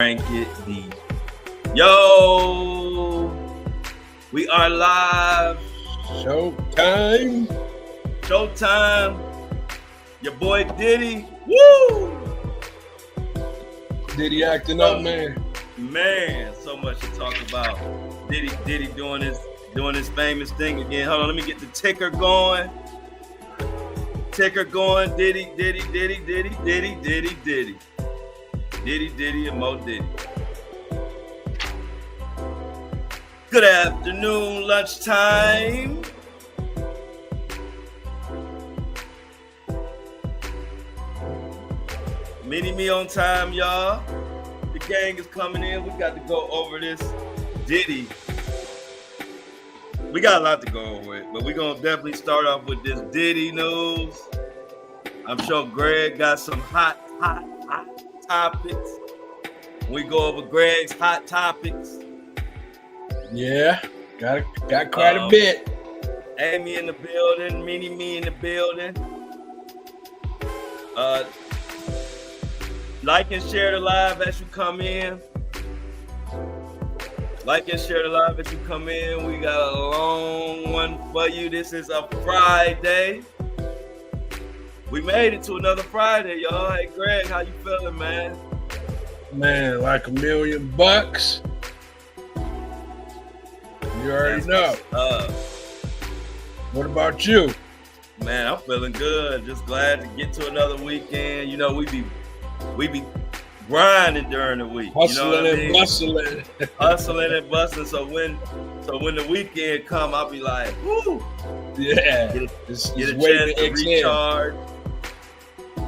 Crank it deep. Yo, we are live. Showtime. Showtime. Your boy Diddy. Woo! Diddy acting up, man. Man, so much to talk about. Diddy doing his famous thing again. Hold on, let me get the ticker going. Diddy. Diddy, and Mo Diddy. Good afternoon, lunchtime. Mini me on time, y'all. The gang is coming in. We got to go over this Diddy. We got a lot to go over it, but we're going to definitely start off with this Diddy news. I'm sure Greg got some hot topics. We go over Greg's hot topics. Yeah, got quite a bit. Amy in the building, Mini Me in the building. Like and share the live as you come in. We got a long one for you. This is a Friday. We made it to another Friday, y'all. Hey, Greg, how you feeling, man? Man, like $1 million. You already know. What about you? Man, I'm feeling good. Just glad to get to another weekend. You know, we be grinding during the week. Hustling and bustling. Hustling and bustling. So when the weekend come, I'll be like, whoo. Yeah. Get a chance to recharge,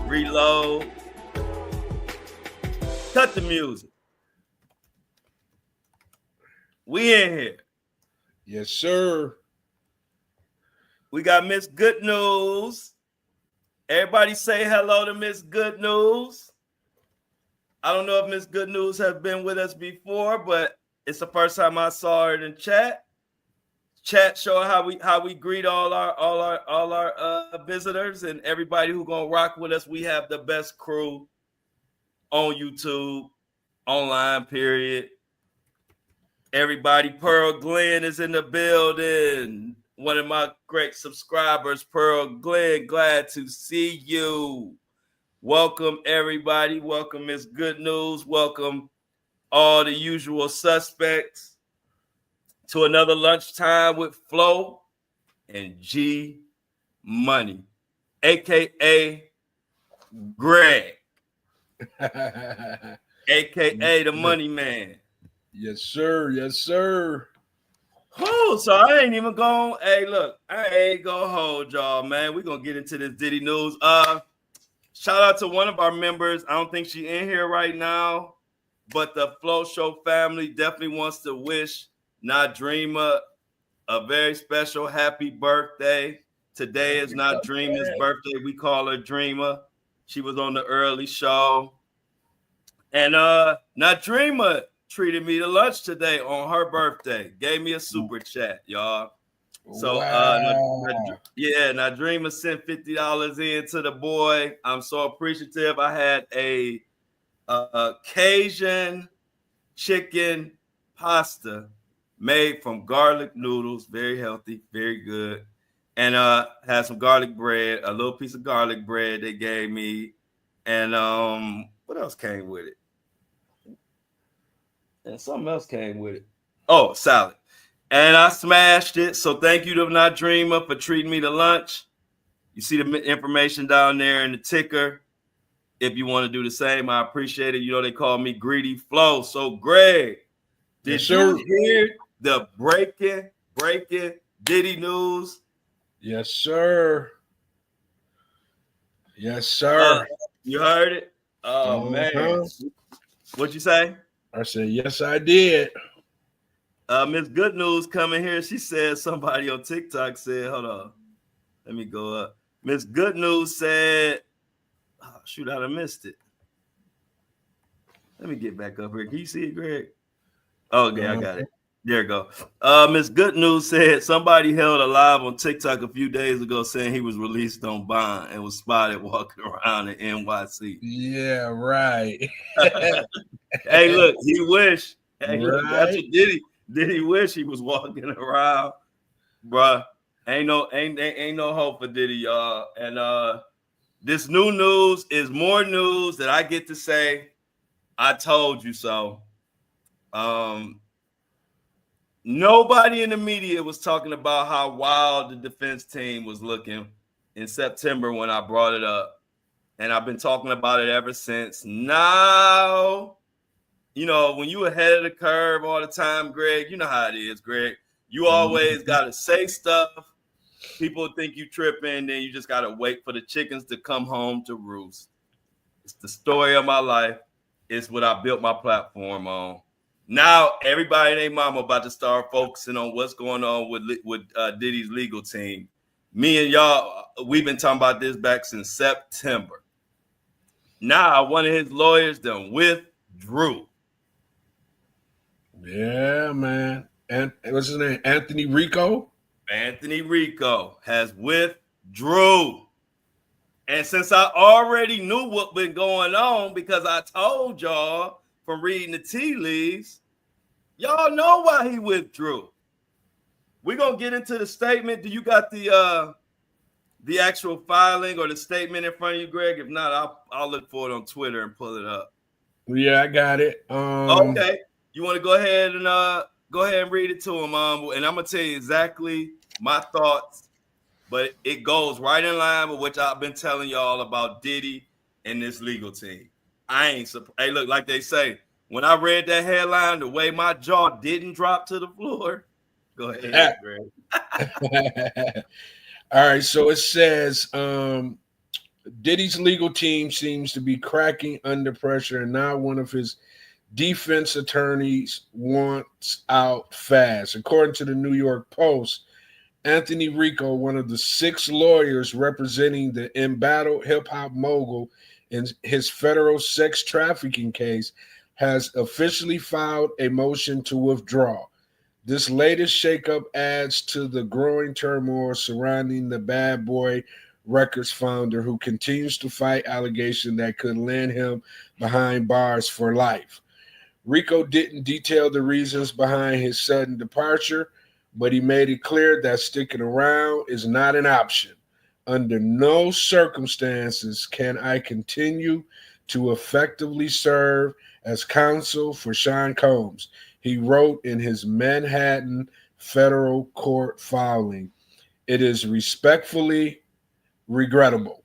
reload. Cut the music. We in here. Yes, sir. We got Miss Good News. Everybody say hello to Miss Good News. I don't know if Miss Good News has been with us before, but it's the first time I saw her in chat. Chat show how we greet all our visitors and everybody who gonna rock with us. We have the best crew on YouTube, online, period. Everybody, Pearl Glenn is in the building. One of my great subscribers, Pearl Glenn, glad to see you. Welcome, everybody. Welcome, Miss Good News. Welcome all the usual suspects to another lunchtime with Flo and G Money, a.k.a. Greg, a.k.a. the Money Man. Yes, sir. Yes, sir. Oh, so I ain't even going. Hey, look, I ain't gonna hold y'all, man. We're gonna get into this Diddy news. Shout out to one of our members. I don't think she's in here right now, but the Flow Show family definitely wants to wish Nadreema a very special happy birthday. Today is Nadreema's birthday. We call her Dreamer. She was on the early show. And Nadreema treated me to lunch today on her birthday. Gave me a super chat, y'all. So Nadreema sent $50 in to the boy. I'm so appreciative. I had a Cajun chicken pasta made from garlic noodles, very healthy, very good, and had some garlic bread, a little piece of garlic bread they gave me, and what else came with it? And something else came with it. Oh, salad. And I smashed it. So thank you to Nadreema for treating me to lunch. You see the information down there in the ticker. If you want to do the same, I appreciate it. You know, they call me Greedy Flow. So, Greg, did you hear the breaking Diddy news? Yes, sir. Yes, sir. You heard it? Oh, man. What'd you say? I said, yes, I did. Miss Good News coming here. She said somebody on TikTok said, hold on. Let me go up. Miss Good News said, oh, shoot, I missed it. Let me get back up here. Can you see it, Greg? Oh, okay, I got it. There you go. Miss Good News said somebody held a live on TikTok a few days ago saying he was released on bond and was spotted walking around in NYC. Yeah, right. Hey, look, he wish. Hey, look, that's Right. what Diddy wish he was walking around, bruh. Ain't no hope for Diddy, y'all. And this new news is more news that I get to say, I told you so. Nobody in the media was talking about how wild the defense team was looking in September when I brought it up. And I've been talking about it ever since. Now, you know, when you ahead of the curve all the time, Greg, you know how it is, Greg. You always got to say stuff. People think you tripping, then you just got to wait for the chickens to come home to roost. It's the story of my life. It's what I built my platform on. Now, everybody and their mama about to start focusing on what's going on with Diddy's legal team. Me and y'all, we've been talking about this back since September. Now, one of his lawyers done withdrew. Yeah, man. And what's his name? Anthony Rico? Anthony Rico has withdrew. And since I already knew what been going on because I told y'all from reading the tea leaves, y'all know why he withdrew. We're going to get into the statement. Do you got the actual filing or the statement in front of you, Greg? If not, I'll look for it on Twitter and pull it up. Yeah, I got it. Okay. You want to go ahead and read it to him, and I'm gonna tell you exactly my thoughts, but it goes right in line with what I've been telling y'all about Diddy and this legal team. I ain't surprised. Hey, look, like they say, when I read that headline, the way my jaw didn't drop to the floor. Go ahead, Greg. All right, so it says Diddy's legal team seems to be cracking under pressure, and now one of his defense attorneys wants out fast. According to the New York Post, Anthony Rico, one of the 6 lawyers representing the embattled hip-hop mogul in his federal sex trafficking case, has officially filed a motion to withdraw. This latest shakeup adds to the growing turmoil surrounding the Bad Boy Records founder, who continues to fight allegations that could land him behind bars for life. Rico didn't detail the reasons behind his sudden departure, but he made it clear that sticking around is not an option. Under no circumstances can I continue to effectively serve as counsel for Sean Combs, he wrote in his Manhattan federal court filing. It is respectfully regrettable.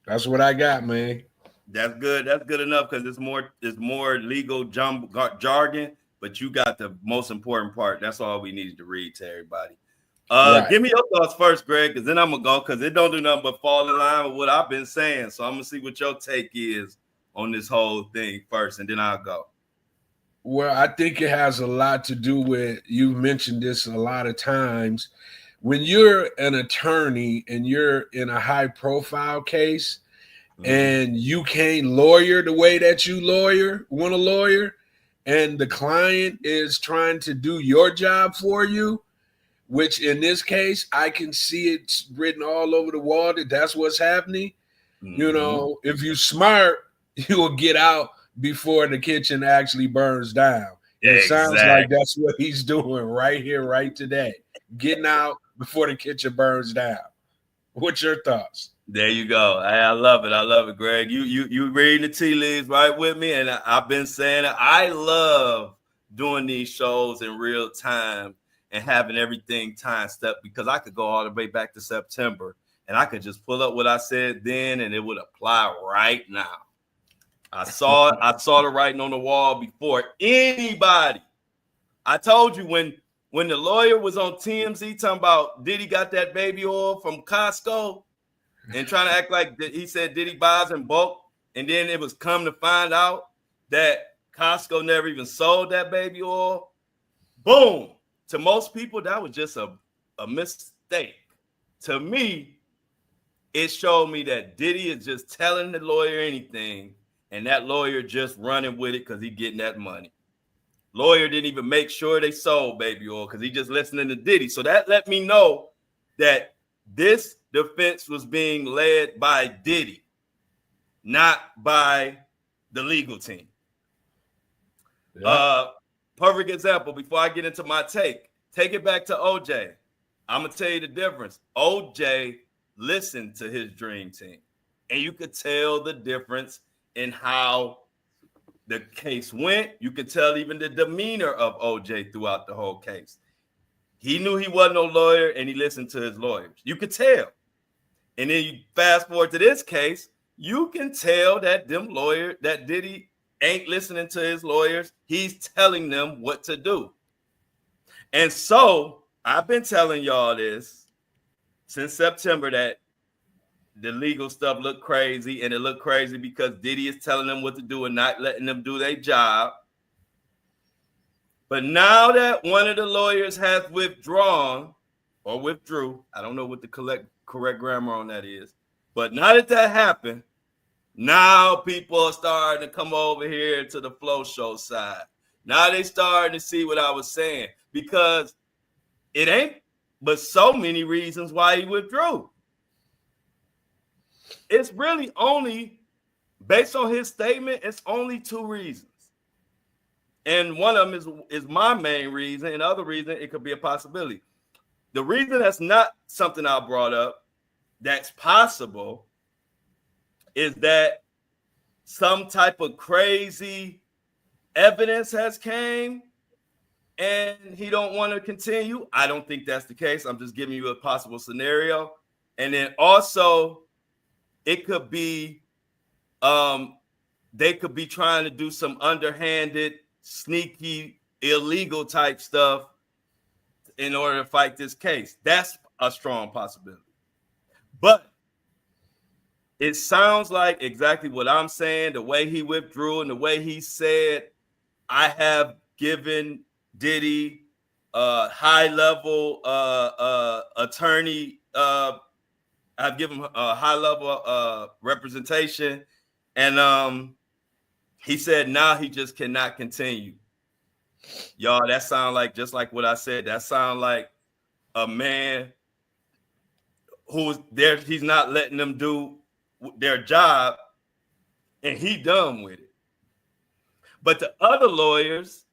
That's what I got, man. That's good. That's good enough because it's more legal jargon, but you got the most important part. That's all we needed to read to everybody. Right. Give me your thoughts first, Greg, because then I'm gonna go because it don't do nothing but fall in line with what I've been saying. So I'm gonna see what your take is on this whole thing first, and then I'll go. Well, I think it has a lot to do with, you've mentioned this a lot of times. When you're an attorney and you're in a high profile case, and you can't lawyer the way that you want to lawyer, and the client is trying to do your job for you, which in this case, I can see it written all over the wall that that's what's happening. You know, if you're smart, you will get out before the kitchen actually burns down. It sounds like that's what he's doing right here, right today. Getting out before the kitchen burns down. What's your thoughts? There you go. I love it. I love it, Greg. You reading the tea leaves right with me, and I've been saying it. I love doing these shows in real time and having everything time step because I could go all the way back to September and I could just pull up what I said then and it would apply right now. I saw it. I saw the writing on the wall before anybody. I told you when the lawyer was on TMZ talking about Diddy got that baby oil from Costco and trying to act like he said Diddy buys in bulk, and then it was come to find out that Costco never even sold that baby oil. Boom. To most people, that was just a mistake. To me, it showed me that Diddy is just telling the lawyer anything, and that lawyer just running with it because he getting that money. Lawyer didn't even make sure they sold baby oil because he just listening to Diddy. So that let me know that this defense was being led by Diddy, not by the legal team. Yeah. Perfect example. Before I get into my take it back to OJ. I'm gonna tell you the difference. OJ listened to his dream team, and you could tell the difference in how the case went. You could tell even the demeanor of OJ throughout the whole case. He knew he wasn't no lawyer, and he listened to his lawyers. You could tell. And then you fast forward to this case, you can tell that that Diddy ain't listening to his lawyers. He's telling them what to do. And so I've been telling y'all this since September that the legal stuff looked crazy, and it looked crazy because Diddy is telling them what to do and not letting them do their job. But now that one of the lawyers has withdrawn or withdrew, I don't know what the correct grammar on that is, but now that happened, now people are starting to come over here to the Flow Show side. Now they starting to see what I was saying, because it ain't but so many reasons why he withdrew. It's really only, based on his statement, it's only 2 reasons. And one of them is my main reason, and the other reason, it could be a possibility. The reason that's not something I brought up that's possible is that some type of crazy evidence has came and he don't want to continue. I don't think that's the case. I'm just giving you a possible scenario. And then also it could be they could be trying to do some underhanded, sneaky, illegal type stuff in order to fight this case. That's a strong possibility. But it sounds like exactly what I'm saying, the way he withdrew and the way he said, I have given Diddy a high-level attorney, I've given him a high-level representation, and he said now he just cannot continue. Y'all, that sound like, just like what I said, that sound like a man who's there, he's not letting them do their job, and he done with it. But the other lawyers,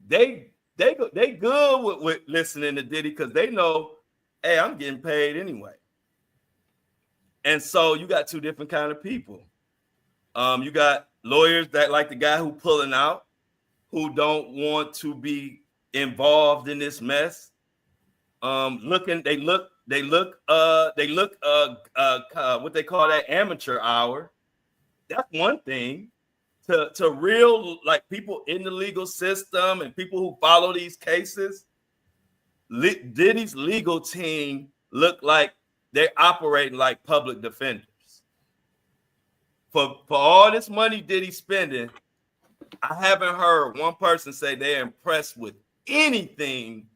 they good with listening to Diddy because they know, hey, I'm getting paid anyway. And so you got 2 different kind of people. You got lawyers that like the guy who pulling out, who don't want to be involved in this mess. They look what they call that amateur hour. That's one thing. To real, like, people in the legal system and people who follow these cases, Diddy's legal team look like they're operating like public defenders. For all this money Diddy's spending, I haven't heard one person say they're impressed with anything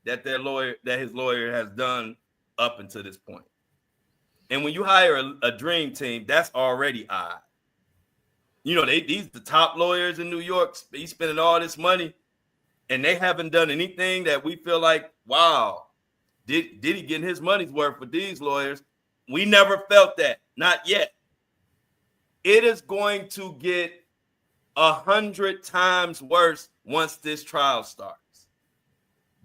that his lawyer has done up until this point. And when you hire a dream team, that's already odd. You know, these the top lawyers in New York. He's spending all this money, and they haven't done anything that we feel like, wow, did he get his money's worth with these lawyers? We never felt that, not yet. It is going to get 100 times worse once this trial starts.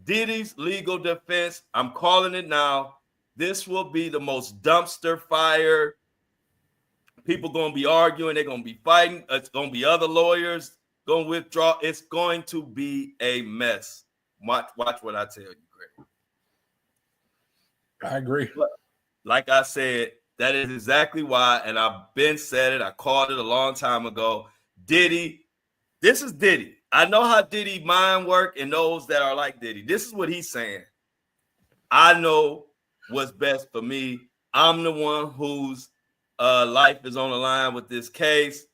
Diddy's legal defense, I'm calling it now, this will be the most dumpster fire. People going to be arguing. They're going to be fighting. It's going to be other lawyers going to withdraw. It's going to be a mess. Watch what I tell you, Greg. I agree. But like I said, that is exactly why, and I've been said it. I called it a long time ago. Diddy, this is Diddy. I know how Diddy mind work and those that are like Diddy. This is what he's saying. I know what's best for me. I'm the one whose life is on the line with this case.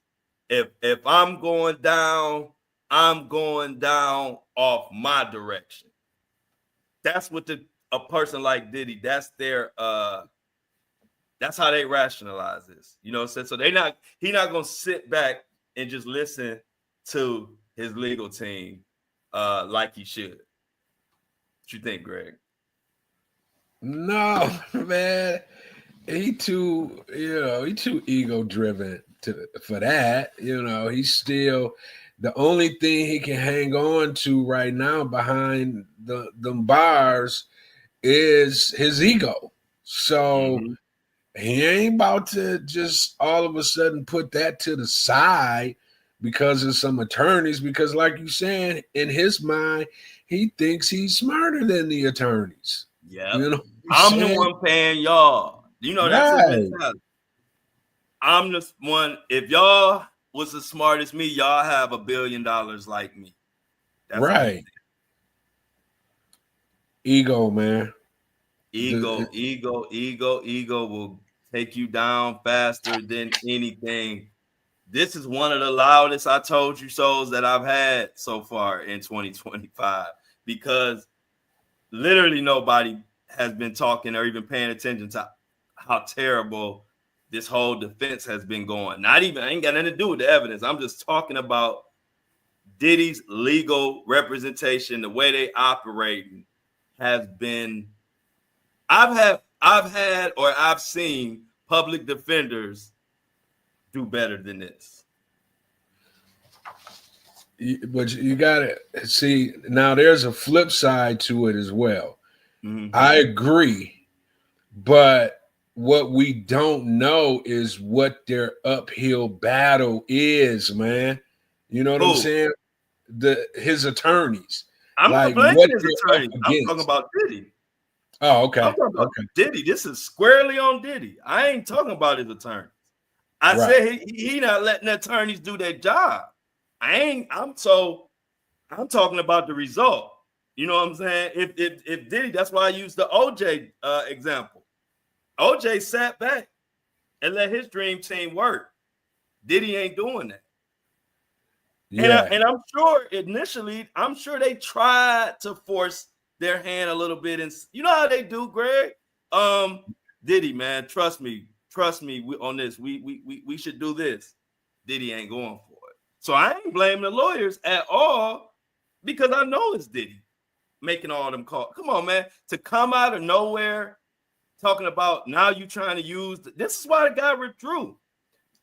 If I'm going down off my direction. That's what a person like Diddy, that's their that's how they rationalize this. You know what I'm saying? So he's not gonna sit back and just listen to his legal team like he should. What you think, Greg? No, man. He too ego driven. for that. You know, he's still the only thing he can hang on to right now behind them bars is his ego. So he ain't about to just all of a sudden put that to the side because of some attorneys. Because, like you saying, in his mind, he thinks he's smarter than the attorneys. Yeah, you know, I'm the one paying y'all. You know, that's his right. mentality. I'm the one. If y'all was as smart as me, y'all have $1 billion like me. That's Right. Ego, man. Ego will take you down faster than anything. This is one of the loudest I told you so's that I've had so far in 2025 because literally nobody has been talking or even paying attention to how terrible this whole defense has been going. I ain't got nothing to do with the evidence. I'm just talking about Diddy's legal representation, the way they operating has been. I've seen public defenders do better than this. But you got to see now. There's a flip side to it as well. I agree, but what we don't know is what their uphill battle is, man. You know what I'm saying? His attorneys. I'm not blaming his attorneys. I'm talking about Diddy. Oh, okay. I'm talking about Diddy. This is squarely on Diddy. I ain't talking about his attorneys. I said he not letting the attorneys do their job. I'm talking about the result. You know what I'm saying? If Diddy, that's why I used the OJ example. OJ sat back and let his dream team work. Diddy ain't doing that. Yeah. And I'm sure initially, they tried to force their hand a little bit. And you know how they do, Greg? Diddy, man, trust me on this. We should do this. Diddy ain't going for it. So I ain't blaming the lawyers at all because I know it's Diddy making all them calls. Come on, man. To come out of nowhere talking about now you trying to use this is why the guy withdrew.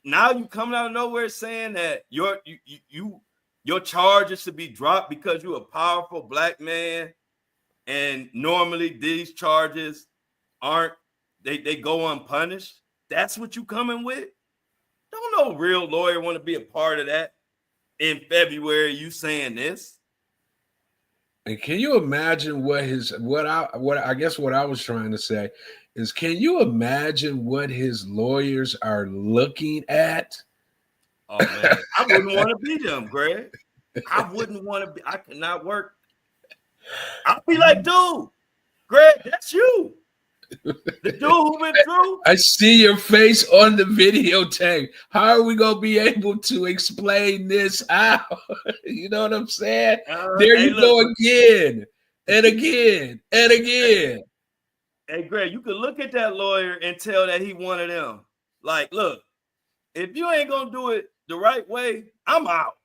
Now you coming out of nowhere saying that your charges should be dropped because you're a powerful black man, and normally these charges aren't they go unpunished. That's what you coming with? Don't no real lawyer want to be a part of that in February. You saying this? And can you imagine what I guess what I was trying to say is, can you imagine what his lawyers are looking at? Oh man, I wouldn't want to be them, Greg. I wouldn't want to be. I could not work. I'll be like, dude, Greg, that's you. The dude who went through. I see your face on the videotape. How are we gonna be able to explain this out? You know what I'm saying? There you go again and again and again. Hey, Greg, you could look at that lawyer and tell that he one of them. Like, look, if you ain't gonna do it the right way, I'm out.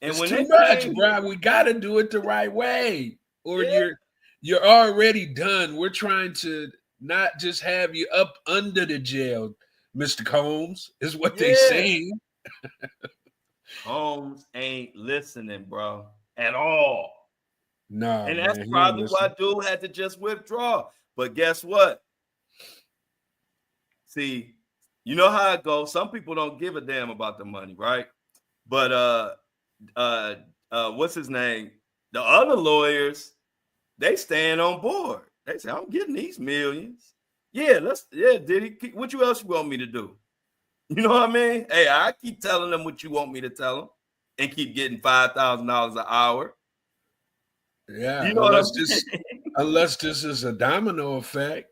And it's when too much, bro. We got to do it the right way, or you're already done. We're trying to not just have you up under the jail, Mr. Combs, is what they saying. Combs ain't listening, bro, at all. No, and that's probably why dude had to just withdraw. But guess what? See, you know how it goes. Some people don't give a damn about the money, right? But what's his name? The other lawyers, they stand on board. They say, I'm getting these millions. Diddy, what else you want me to do? You know what I mean? Hey, I keep telling them what you want me to tell them and keep getting $5,000 an hour. Yeah, you know unless this is a domino effect.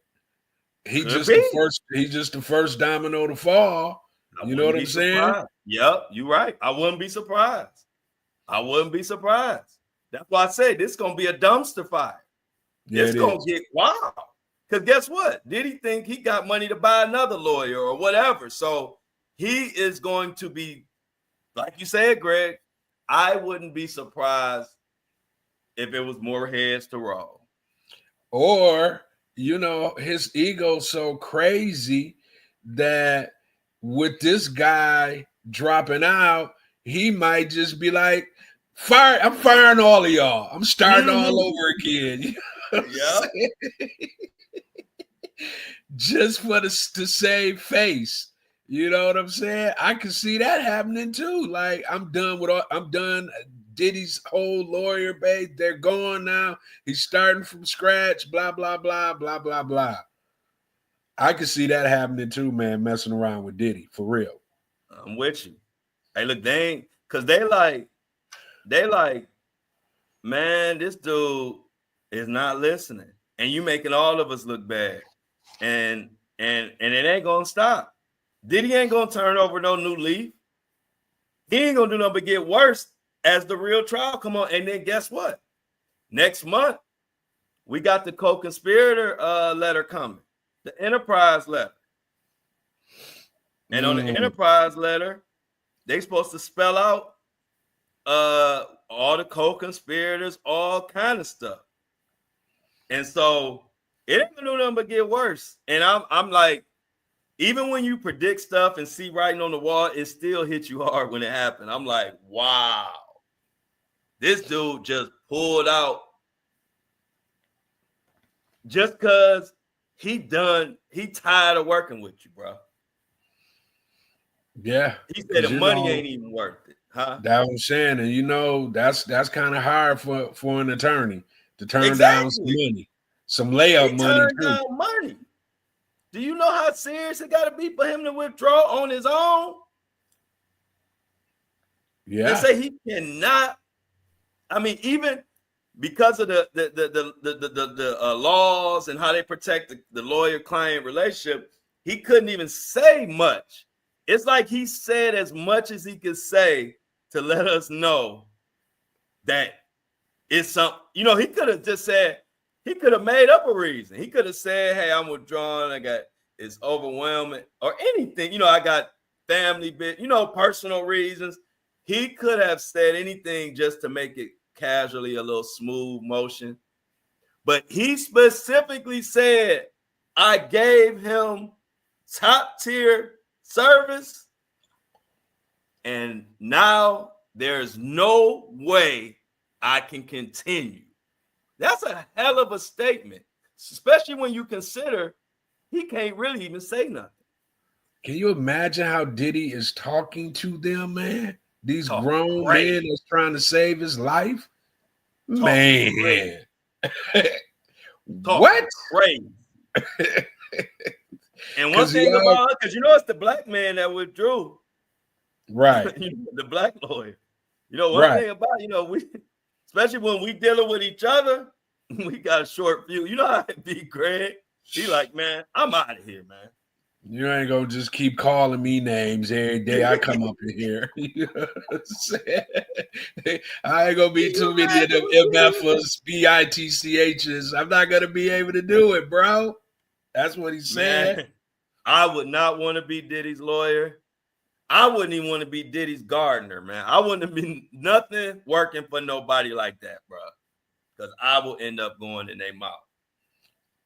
He's just the first domino to fall. You know what I'm saying? Yep, you're right. I wouldn't be surprised. That's why I say this is gonna be a dumpster fire. It's gonna get wild. Because guess what? Did he think he got money to buy another lawyer or whatever? So he is going to be, like you said, Greg, I wouldn't be surprised if it was more heads to roll. Or, his ego's so crazy that with this guy dropping out, he might just be like, I'm firing all of y'all. I'm starting all over again. Yeah. Just to save face. You know what I'm saying? I can see that happening too. Like, I'm done. Diddy's whole lawyer base, they're gone now. He's starting from scratch, blah, blah, blah, blah, blah, blah. I can see that happening too, man, messing around with Diddy, for real. I'm with you. Hey, look, they like, man, this dude is not listening. And you making all of us look bad. And it ain't gonna stop. Diddy ain't gonna turn over no new leaf. He ain't gonna do nothing but get worse as the real trial come on. And then guess what? Next month, we got the co-conspirator letter coming, the Enterprise letter. And on the Enterprise letter, they supposed to spell out all the co-conspirators, all kind of stuff. And so it ain't gonna do nothing but get worse. And I'm like, even when you predict stuff and see writing on the wall, it still hits you hard when it happened. I'm like, wow, this dude just pulled out just because he tired of working with you, bro. Yeah. He said the money ain't even worth it, huh? That's what I'm saying. And that's kind of hard for an attorney to turn down some money. Some layup money too. Do you know how serious it got to be for him to withdraw on his own? Yeah. They say he cannot. I mean, even because of the laws and how they protect the lawyer-client relationship, he couldn't even say much. It's like he said as much as he could say to let us know that it's something. You know, he could have just said. He could have made up a reason. He could have said, hey, I'm withdrawing. It's overwhelming or anything. You know, I got family bit, personal reasons. He could have said anything just to make it casually a little smooth motion. But he specifically said, I gave him top tier service. And now there's no way I can continue. That's a hell of a statement, especially when you consider he can't really even say nothing. Can you imagine how Diddy is talking to them, man? These grown men that's trying to save his life? Man. What? Crazy. And one thing about it, because it's the black man that withdrew. Right. The black lawyer. One thing about, we, especially when we dealing with each other, we got a short fuse. You know how it be, Greg? He like, man, I'm out of here, man. You ain't gonna just keep calling me names every day I come up in here. You know what I'm saying? I ain't gonna be too many of them MFers, BITCHs. I'm not gonna be able to do it, bro. That's what he said. Man, I would not want to be Diddy's lawyer. I wouldn't even want to be Diddy's gardener, man. I wouldn't have been nothing working for nobody like that, bro. Because I will end up going in their mouth.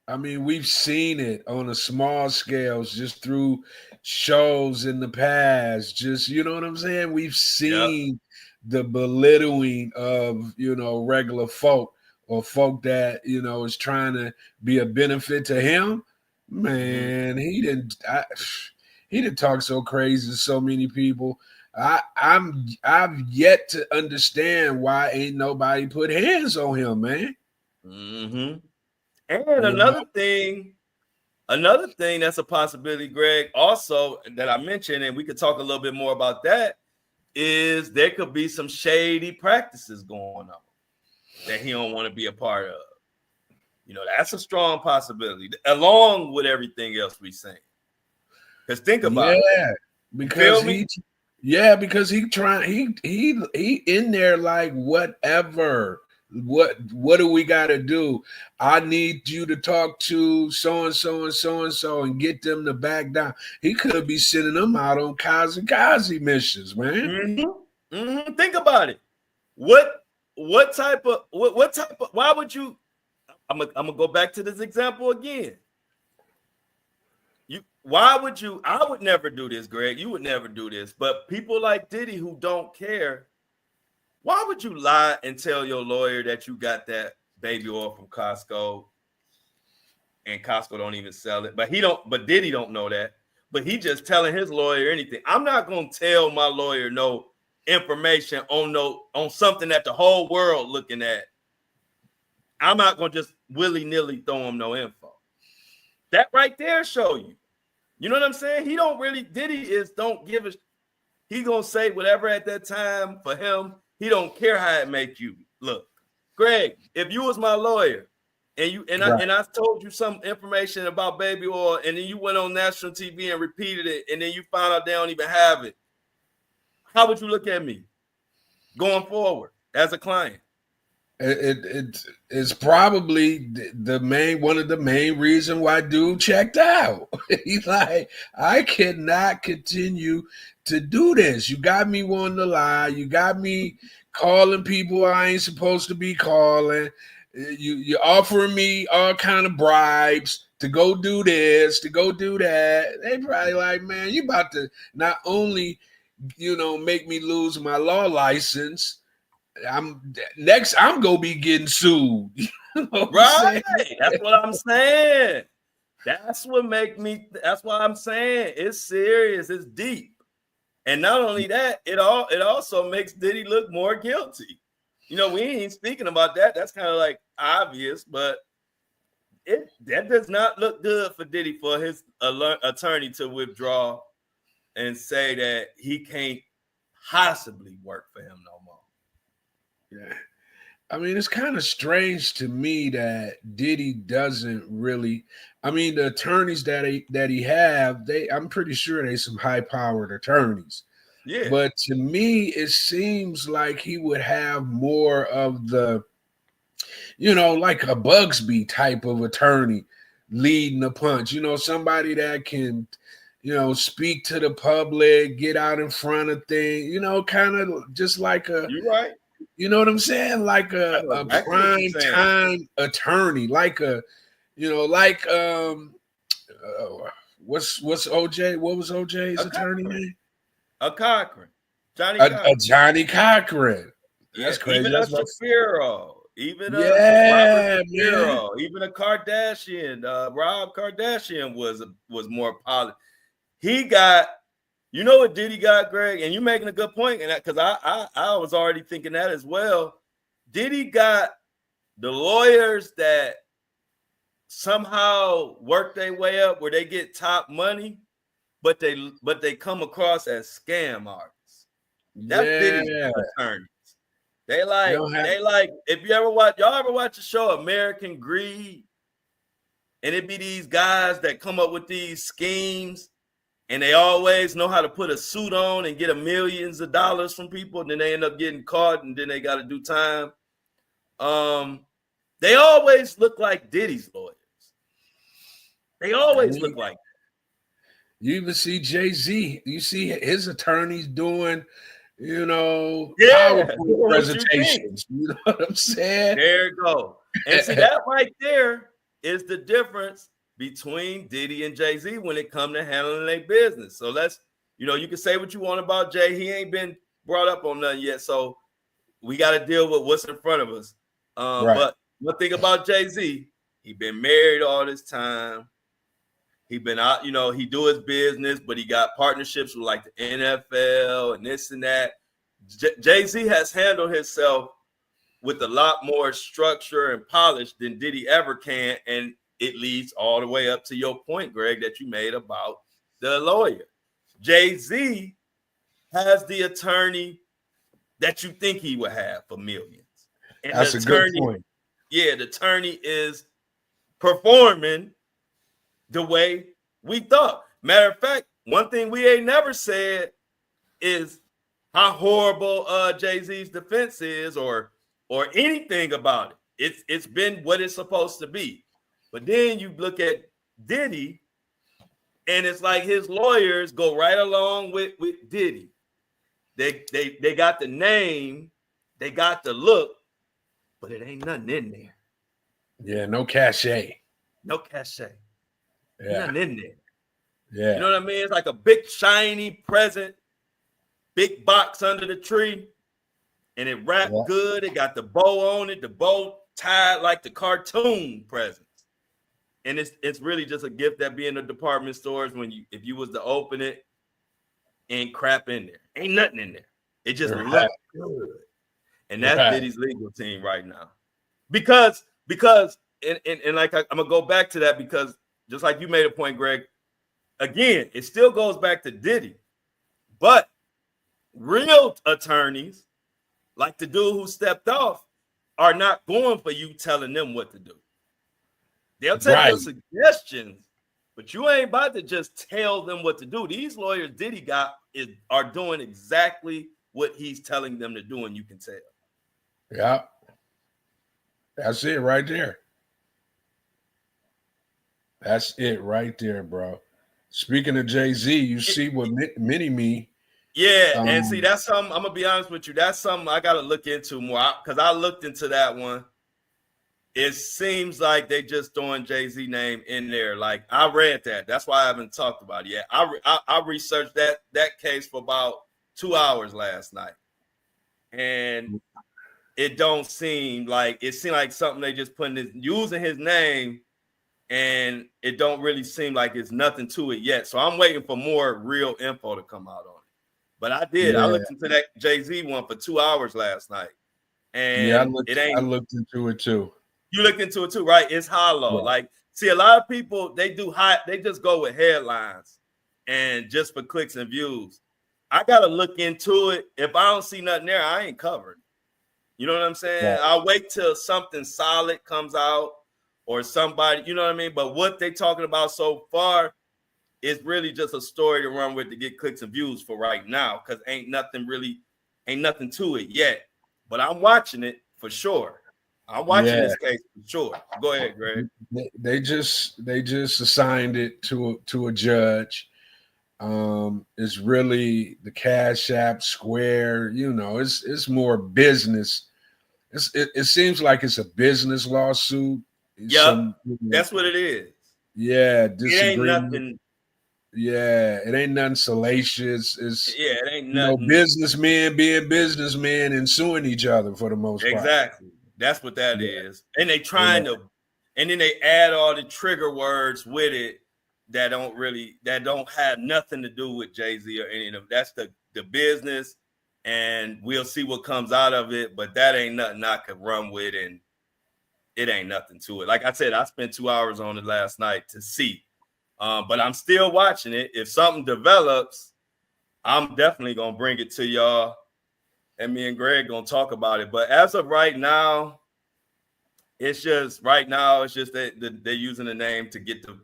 I mean, we've seen it on a small scale just through shows in the past. Just, you know what I'm saying? We've seen the belittling of, regular folk or folk that, is trying to be a benefit to him. Man, he didn't talk so crazy to so many people. I've yet to understand why ain't nobody put hands on him, man. Mm-hmm. And another thing that's a possibility, Greg, also that I mentioned, and we could talk a little bit more about that, is there could be some shady practices going on that he don't want to be a part of. That's a strong possibility, along with everything else we saying. Because think about it. Because he in there like, whatever. What do we got to do? I need you to talk to so-and-so and so-and-so and get them to back down. He could be sending them out on Kazi missions, man. Mm-hmm. Mm-hmm. Think about it. What type of, why would you, I'm gonna go back to this example again. why would you? I would never do this, Greg. You would never do this. But people like Diddy who don't care, why would you lie and tell your lawyer that you got that baby oil from Costco and Costco don't even sell it? But Diddy don't know that. But he just telling his lawyer anything. I'm not gonna tell my lawyer no information on something that the whole world looking at. I'm not gonna just willy-nilly throw him no info. That right there show you. You know what I'm saying? He don't really, don't give a, he gonna say whatever at that time for him. He don't care how it make you look. Greg, if you was my lawyer and I told you some information about baby oil and then you went on national TV and repeated it and then you found out they don't even have it, how would you look at me going forward as a client? It's probably one of the main reason why dude checked out. He's like, I cannot continue to do this. You got me wanting to lie. You got me calling people I ain't supposed to be calling. You're offering me all kind of bribes to go do this, to go do that. They probably like, man, you about to not only, make me lose my law license, I'm gonna be getting sued. Right. That's what I'm saying. That's why I'm saying it's serious, it's deep. And not only that, it also makes Diddy look more guilty. We ain't speaking about that. That's kind of like obvious, but that does not look good for Diddy for his attorney to withdraw and say that he can't possibly work for him no more. Yeah. I mean, it's kind of strange to me that Diddy doesn't really. I mean, the attorneys that he have, I'm pretty sure they some high-powered attorneys. Yeah. But to me, it seems like he would have more of the, like a Bugsby type of attorney leading the punch. Somebody that can, speak to the public, get out in front of things. Kind of just like a. You're right. You know what I'm saying? Like a prime time attorney, like what's OJ? What was OJ's attorney name? Cochran. Johnny Cochran. That's crazy. Even That's a Shapiro. Even a Robert Shapiro. Even a Kardashian. Rob Kardashian was more polished. He got. You know what Diddy got, Greg? And you're making a good point, and because I was already thinking that as well. Diddy got the lawyers that somehow work their way up where they get top money, but they come across as scam artists. That's Diddy's attorneys. They like if you ever watch the show American Greed, and it be these guys that come up with these schemes. And they always know how to put a suit on and get millions of dollars from people. And then they end up getting caught and then they got to do time. They always look like Diddy's lawyers. They always look like that. You even see Jay-Z. You see his attorneys doing, PowerPoint presentations. You know what I'm saying? There you go. And see, that right there is the difference between Diddy and Jay-Z when it come to handling their business. So you can say what you want about Jay. He ain't been brought up on nothing yet. So we got to deal with what's in front of us. Right. But one thing about Jay-Z, he been married all this time. He been out, he do his business, but he got partnerships with like the NFL and this and that. Jay-Z has handled himself with a lot more structure and polish than Diddy ever can. And it leads all the way up to your point, Greg, that you made about the lawyer. Jay-Z has the attorney that you think he would have for millions. And that's a good point. Yeah, the attorney is performing the way we thought. Matter of fact, one thing we ain't never said is how horrible Jay-Z's defense is or anything about it. It's been what it's supposed to be. But then you look at Diddy, and it's like his lawyers go right along with Diddy. They got the name, they got the look, but it ain't nothing in there. Yeah, no cachet. No cachet. Yeah. Nothing in there. Yeah. You know what I mean? It's like a big shiny present, big box under the tree, and it wrapped good. It got the bow on it, the bow tied like the cartoon presents. And it's really just a gift that be in the department stores if you was to open it, ain't crap in there. Ain't nothing in there. It just looks good. And that's Diddy's legal team right now. Because and like I'm gonna go back to that because just like you made a point, Greg, again, it still goes back to Diddy. But real attorneys, like the dude who stepped off, are not going for you telling them what to do. They'll take your suggestions, but you ain't about to just tell them what to do. These lawyers Diddy are doing exactly what he's telling them to do, and you can tell. Yeah. That's it right there. That's it right there, bro. Speaking of Jay-Z, you see what Mini-Me. Yeah, and see, that's something, I'm going to be honest with you, that's something I got to look into more because I looked into that one. It seems like they just throwing Jay-Z name in there. Like, I read that. That's why I haven't talked about it yet. I researched that case for about 2 hours last night. And it don't seem like, it seemed like something they just using his name, and it don't really seem like it's nothing to it yet. So I'm waiting for more real info to come out on it. But I did. Yeah. I looked into that Jay-Z one for 2 hours last night. And I looked into it too. You looked into it too, right? It's hollow. Yeah. Like, see, a lot of people, they just go with headlines and just for clicks and views. I got to look into it. If I don't see nothing there, I ain't covered. You know what I'm saying? Yeah. I'll wait till something solid comes out or somebody, you know what I mean? But what they talking about so far is really just a story to run with to get clicks and views for right now, because ain't nothing to it yet. But I'm watching it for sure. I'm watching this case for sure. Go ahead, Greg. They just assigned it to a judge. It's really the Cash App, Square. You know, it's more business. It seems like it's a business lawsuit. Yeah, that's what it is. Yeah, it ain't nothing. Yeah, it ain't nothing salacious. It ain't nothing. Businessmen being businessmen and suing each other for the most part. Exactly. That's what that is. And they trying to, and then they add all the trigger words with it that don't have nothing to do with Jay-Z or any of them. That's the business, and we'll see what comes out of it. But that ain't nothing I could run with, and it ain't nothing to it. Like I said, I spent 2 hours on it last night to see. But I'm still watching it. If something develops, I'm definitely gonna bring it to y'all. And me and Greg gonna talk about it. But as of right now, it's just that they're using the name to get to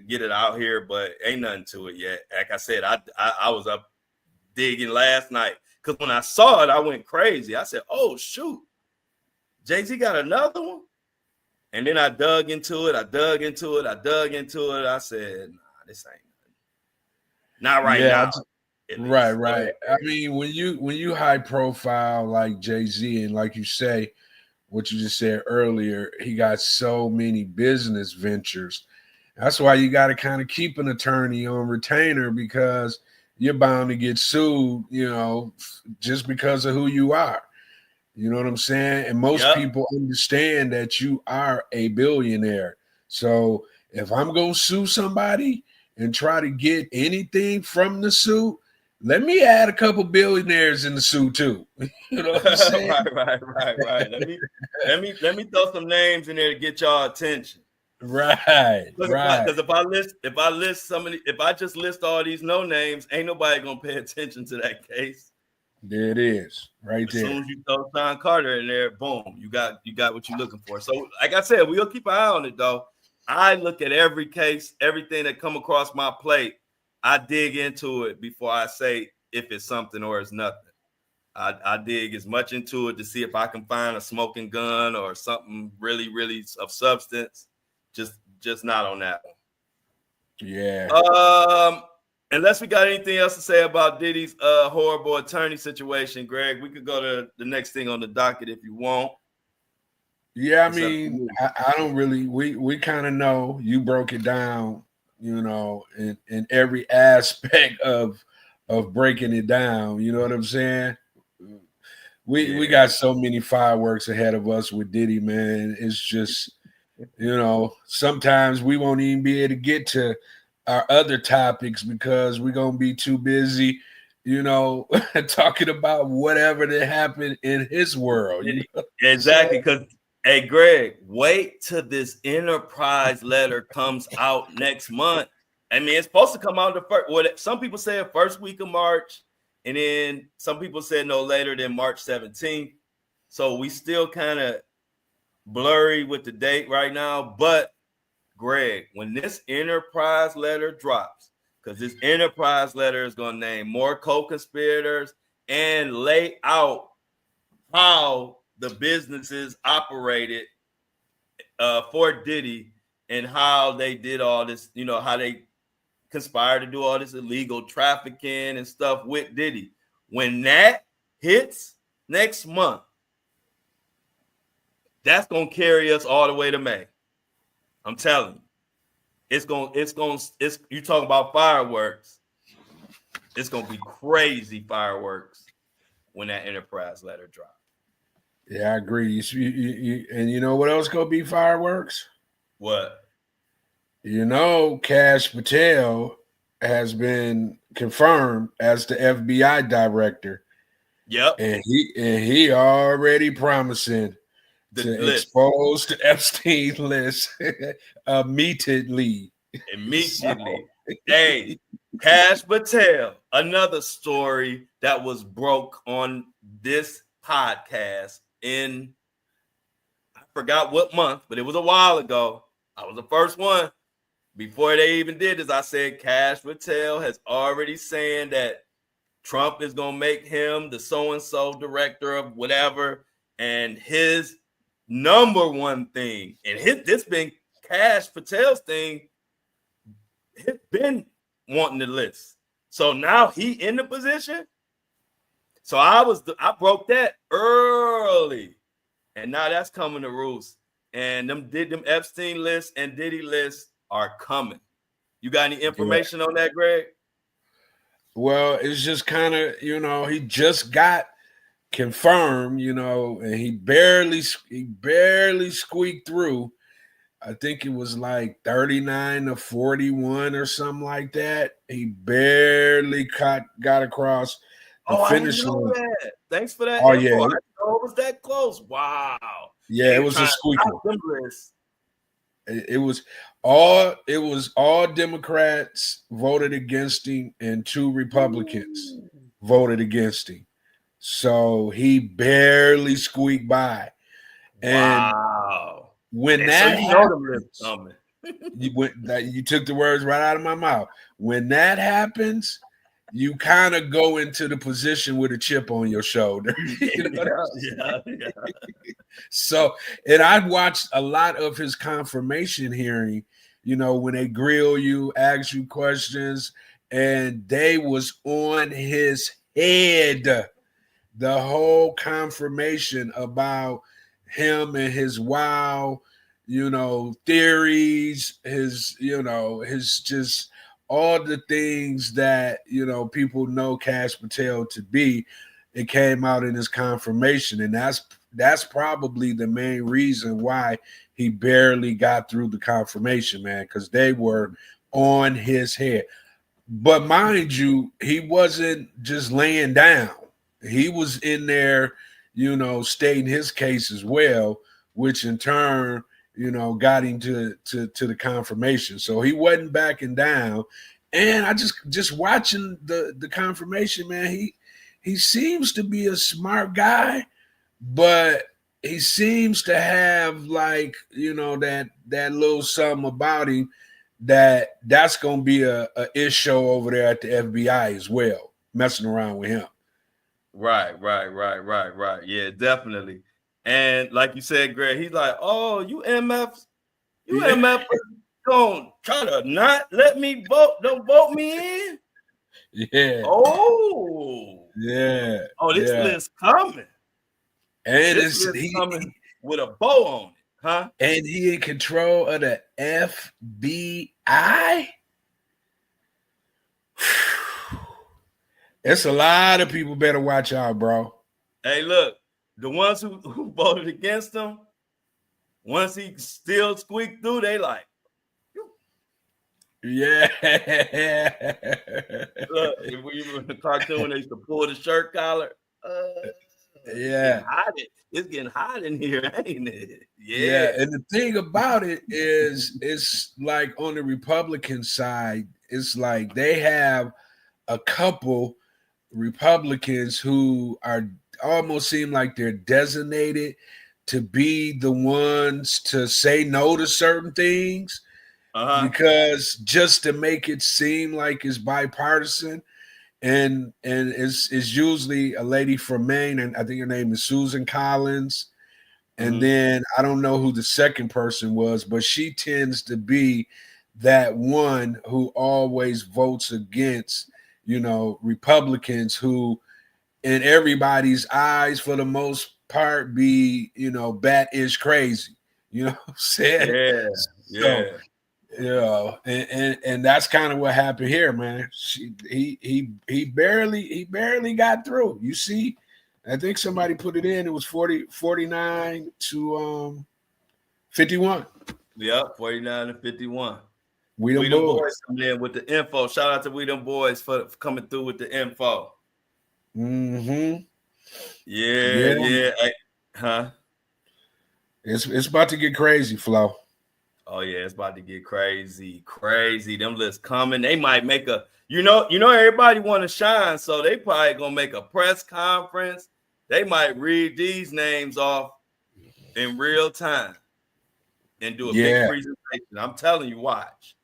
get it out here, but ain't nothing to it yet. Like I said, I was up digging last night because when I saw it, I went crazy. I said, "Oh shoot, Jay-Z got another one." And then I dug into it. I said, "Nah, this ain't nothing. Not right now." Right. I mean, when you high profile like Jay-Z, and like you say, what you just said earlier, he got so many business ventures. That's why you got to kind of keep an attorney on retainer, because you're bound to get sued, you know, just because of who you are. You know what I'm saying? And most people understand that you are a billionaire. So if I'm going to sue somebody and try to get anything from the suit, let me add a couple billionaires in the suit too. You know what I'm saying? Right. Let me throw some names in there to get y'all attention. Right. Because if I just list all these no names, ain't nobody gonna pay attention to that case. There it is, right there. As soon as you throw Sean Carter in there, boom, you got what you're looking for. So, like I said, we'll keep an eye on it though. I look at every case, everything that come across my plate. I dig into it before I say if it's something or it's nothing. I dig as much into it to see if I can find a smoking gun or something really, really of substance. Just not on that one. Yeah. Unless we got anything else to say about Diddy's horrible attorney situation, Greg, we could go to the next thing on the docket if you want. Yeah, I mean, I don't really. We kind of know. You broke it down you know, in every aspect of breaking it down. You know what I'm saying? We got so many fireworks ahead of us with Diddy, man. It's just, you know, sometimes we won't even be able to get to our other topics because we're gonna be too busy, you know, talking about whatever that happened in his world. You know? Exactly, because hey, Greg, wait till this Enterprise letter comes out next month. I mean, it's supposed to come out the first. Well, some people say first week of March, and then some people said no later than March 17th. So we still kind of blurry with the date right now. But Greg, when this Enterprise letter drops, because this Enterprise letter is going to name more co-conspirators and lay out how the businesses operated for Diddy and how they did all this, you know, how they conspired to do all this illegal trafficking and stuff with Diddy. When that hits next month, that's going to carry us all the way to May. I'm telling you. It's you talking about fireworks. It's going to be crazy fireworks when that Enterprise letter drops. Yeah, I agree. And you know what else gonna be fireworks? What? You know, Kash Patel has been confirmed as the FBI director. Yep. And he already promising to expose the Epstein list immediately. Immediately. So. Hey, Kash Patel, another story that was broke on this podcast in, I forgot what month, but it was a while ago. I was the first one. Before they even did this, I said Kash Patel has already saying that Trump is going to make him the so-and-so director of whatever. And his number one thing, and this been Kash Patel's thing, he's been wanting the list. So now he in the position. So I broke that early, and now that's coming to roost. And them Epstein lists and Diddy lists are coming. You got any information on that, Greg? Well, it's just kind of, you know, he just got confirmed, you know, and he barely squeaked through. I think it was like 39 to 41 or something like that. He barely got across the finish line. That. Thanks for that. Oh, info. yeah. I didn't know it was that close. Wow. Yeah, it was a squeaker. It was all Democrats voted against him and 2 Republicans voted against him. So he barely squeaked by. And wow. When and that so happens, you took the words right out of my mouth. When that happens, you kind of go into the position with a chip on your shoulder. You know yeah. So, and I watched a lot of his confirmation hearing, you know, when they grill you, ask you questions, and they was on his head the whole confirmation about him and his you know, theories, his just all the things that, you know, people know Kash Patel to be. It came out in his confirmation, and that's probably the main reason why he barely got through the confirmation, man, because they were on his head. But mind you, he wasn't just laying down. He was in there, you know, stating his case as well, which in turn, you know, got him to the confirmation. So he wasn't backing down. And I just watching the confirmation, man, he seems to be a smart guy, but he seems to have, like, you know, that little something about him that's gonna be a issue over there at the FBI as well, messing around with him. Right. Yeah, definitely. And like you said, Greg, he's like, oh, you MF gonna try to not let me vote, don't vote me in. Yeah. Oh. Yeah. Oh, this list coming. And this list coming with a bow on it, huh? And he in control of the FBI. It's a lot of people better watch out, bro. Hey, look, the ones who voted against him, once he still squeaked through, they like, Yeah. look, if we were in the cartoon, they used to pull the shirt collar. Yeah. It's getting hot in here, ain't it? Yeah. And the thing about it is, it's like on the Republican side, it's like they have a couple Republicans who are almost seem like they're designated to be the ones to say no to certain things because just to make it seem like it's bipartisan. And it's usually a lady from Maine, and I think her name is Susan Collins. And then I don't know who the second person was, but she tends to be that one who always votes against, Republicans who, in everybody's eyes, for the most part, be, bat-ish crazy. You know what I'm saying? Yeah. And that's kind of what happened here, man. He barely got through. You see, I think somebody put it in. It was 49 to 51. Yep, 49 to 51. We them boys coming in with the info. Shout out to We Them Boys for coming through with the info. Mm-hmm. Yeah. It's about to get crazy, Flo. Oh yeah, it's about to get crazy. Them lists coming. They might make a, everybody want to shine, so they probably gonna make a press conference. They might read these names off in real time and do a big presentation. I'm telling you, watch.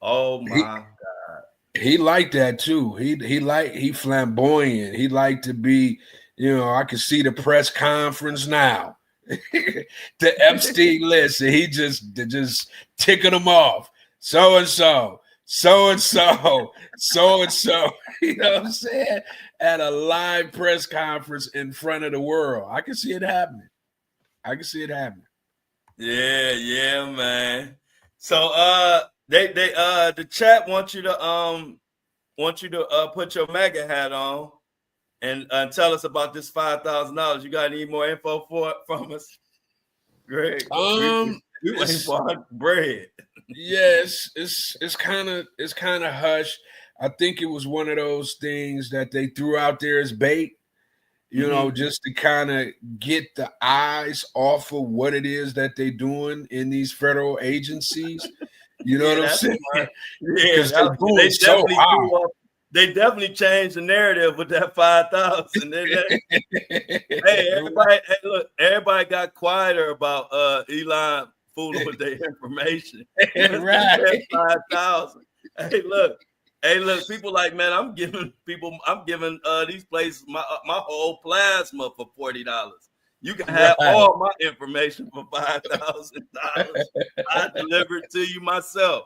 Oh my God. He liked that too. He flamboyant. He liked to be, I could see the press conference now. The Epstein list, and he just ticking them off. So and so. You know what I'm saying? At a live press conference in front of the world. I can see it happening. Yeah, man. So they the chat wants you to put your MAGA hat on and tell us about this $5,000. You got any more info from us, Greg? We waiting for our bread. Yes, it's kind of hush. I think it was one of those things that they threw out there as bait, just to kind of get the eyes off of what it is that they're doing in these federal agencies. You know what I'm saying? Yeah, they definitely changed the narrative with that 5,000. Everybody got quieter about Elon fooling with their information. Right. 5,000. Hey, look, people like, man, I'm giving these places my whole plasma for $40. You can have all my information for $5,000. I deliver it to you myself.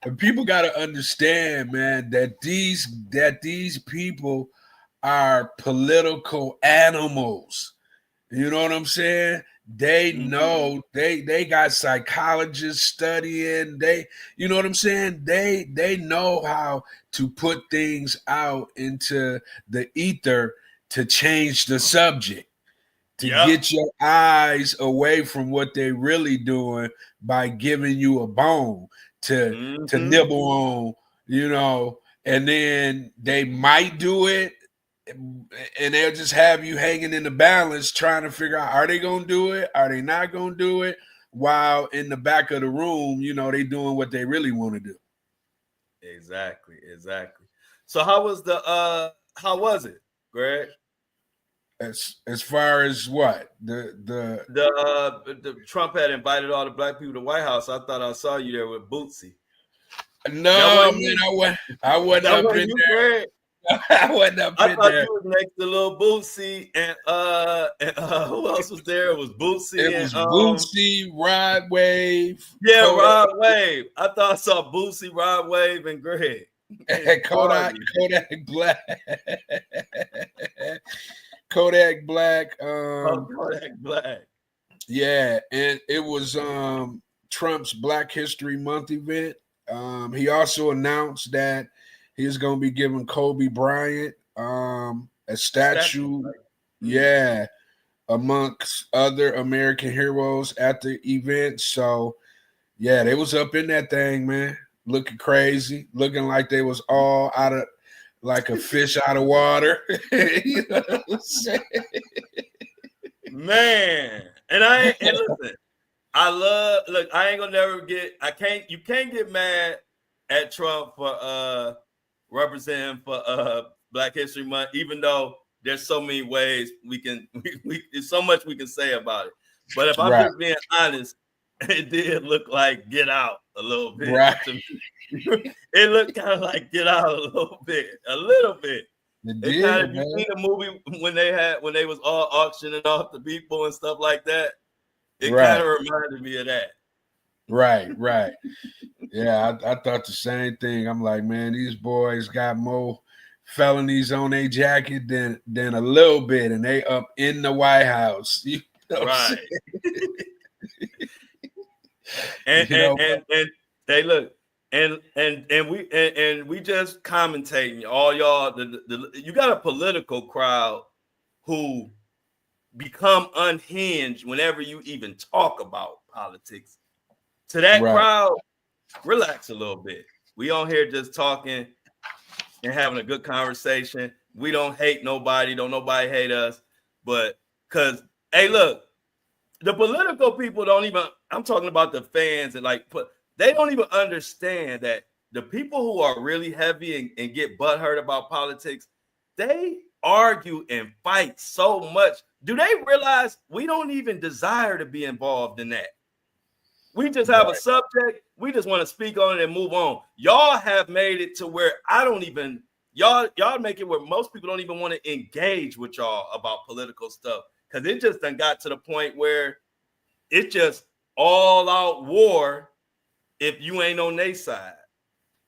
And people got to understand, man, that these people are political animals. You know what I'm saying? They know they got psychologists studying. You know what I'm saying? They know how to put things out into the ether to change the subject, to get your eyes away from what they're really doing by giving you a bone to nibble on, and then they might do it and they'll just have you hanging in the balance trying to figure out, are they going to do it? Are they not going to do it? While in the back of the room, they doing what they really want to do. Exactly. So how was it, Greg? As far as what? The Trump had invited all the black people to the White House. I thought I saw you there with Bootsy. No, man, I wasn't up in there. I wasn't up in there. I thought you was next to Lil Bootsy and who else was there? It was Bootsy. It was Bootsy, Rod Wave. Yeah, Rod Wave. I thought I saw Bootsy, Rod Wave, and Greg. Kodak Black. Kodak Black. Kodak Black. Yeah, and it was Trump's Black History Month event. He also announced that He's going to be giving Kobe Bryant a statue. Yeah, amongst other American heroes at the event. So, yeah, they was up in that thing, man, looking crazy, looking like they was all out of like a fish out of water. You know what I'm saying? Man. And listen, I ain't gonna you can't get mad at Trump for representing for Black History Month, even though there's so many ways there's so much we can say about it. But if I'm just being honest, it did look like Get Out a little bit. Right. It looked kind of like Get Out a little bit. It kind of, you seen the movie when they was all auctioning off the people and stuff like that. It kind of reminded me of that. Right. Yeah, I thought the same thing. I'm like, man, these boys got more felonies on their jacket than a little bit, and they up in the White House. You know right. and they look, and we just commentating, all y'all. You got a political crowd who become unhinged whenever you even talk about politics. To that crowd, relax a little bit. We on here just talking and having a good conversation. We don't hate nobody. Don't nobody hate us. But because, hey, look, the political people don't even, I'm talking about the fans and they don't even understand that the people who are really heavy and get butthurt about politics, they argue and fight so much. Do they realize we don't even desire to be involved in that? We just have a subject. We just want to speak on it and move on. Y'all have made it to where y'all make it where most people don't even want to engage with y'all about political stuff, because it just done got to the point where it's just all out war if you ain't on their side.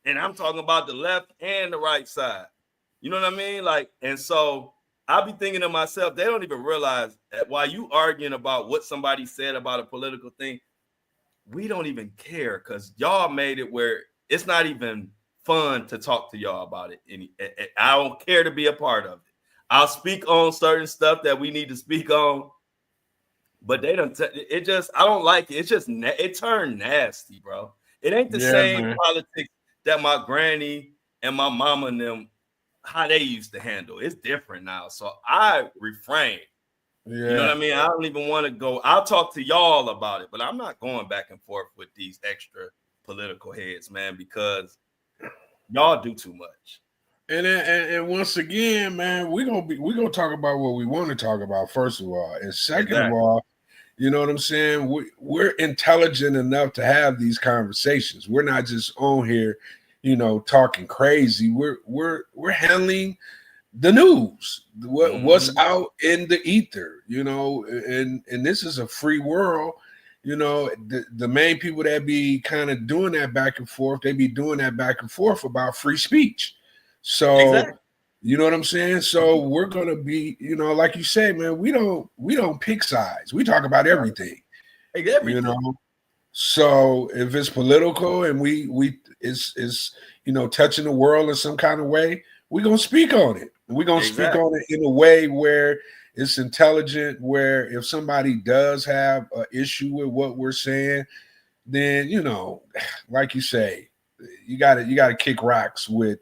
And I'm talking about the left and the right side. You know what I mean? And so I'll be thinking to myself, they don't even realize that while you arguing about what somebody said about a political thing, we don't even care, because y'all made it where it's not even fun to talk to y'all about it. I don't care to be a part of it. I'll speak on certain stuff that we need to speak on, but they don't. I don't like it. It's just it turned nasty, bro. It ain't the same politics that my granny and my mama and them, how they used to handle. It's different now. So I refrain. Yeah. You know what I mean? I don't even want to go. I'll talk to y'all about it, but I'm not going back and forth with these extra political heads, man, because y'all do too much. And once again, man, we're gonna talk about what we want to talk about, first of all. And second of all, you know what I'm saying? We're intelligent enough to have these conversations. We're not just on here, talking crazy. We're handling the news, what's out in the ether, and this is a free world. The main people that be kind of doing that back and forth, they be doing that back and forth about free speech. So you know what I'm saying? So we're gonna be, like you say, man, we don't pick sides. We talk about everything. So if it's political and it's touching the world in some kind of way, we're gonna speak on it. We're going to speak on it in a way where it's intelligent, where if somebody does have an issue with what we're saying, then, like you say, you got to kick rocks with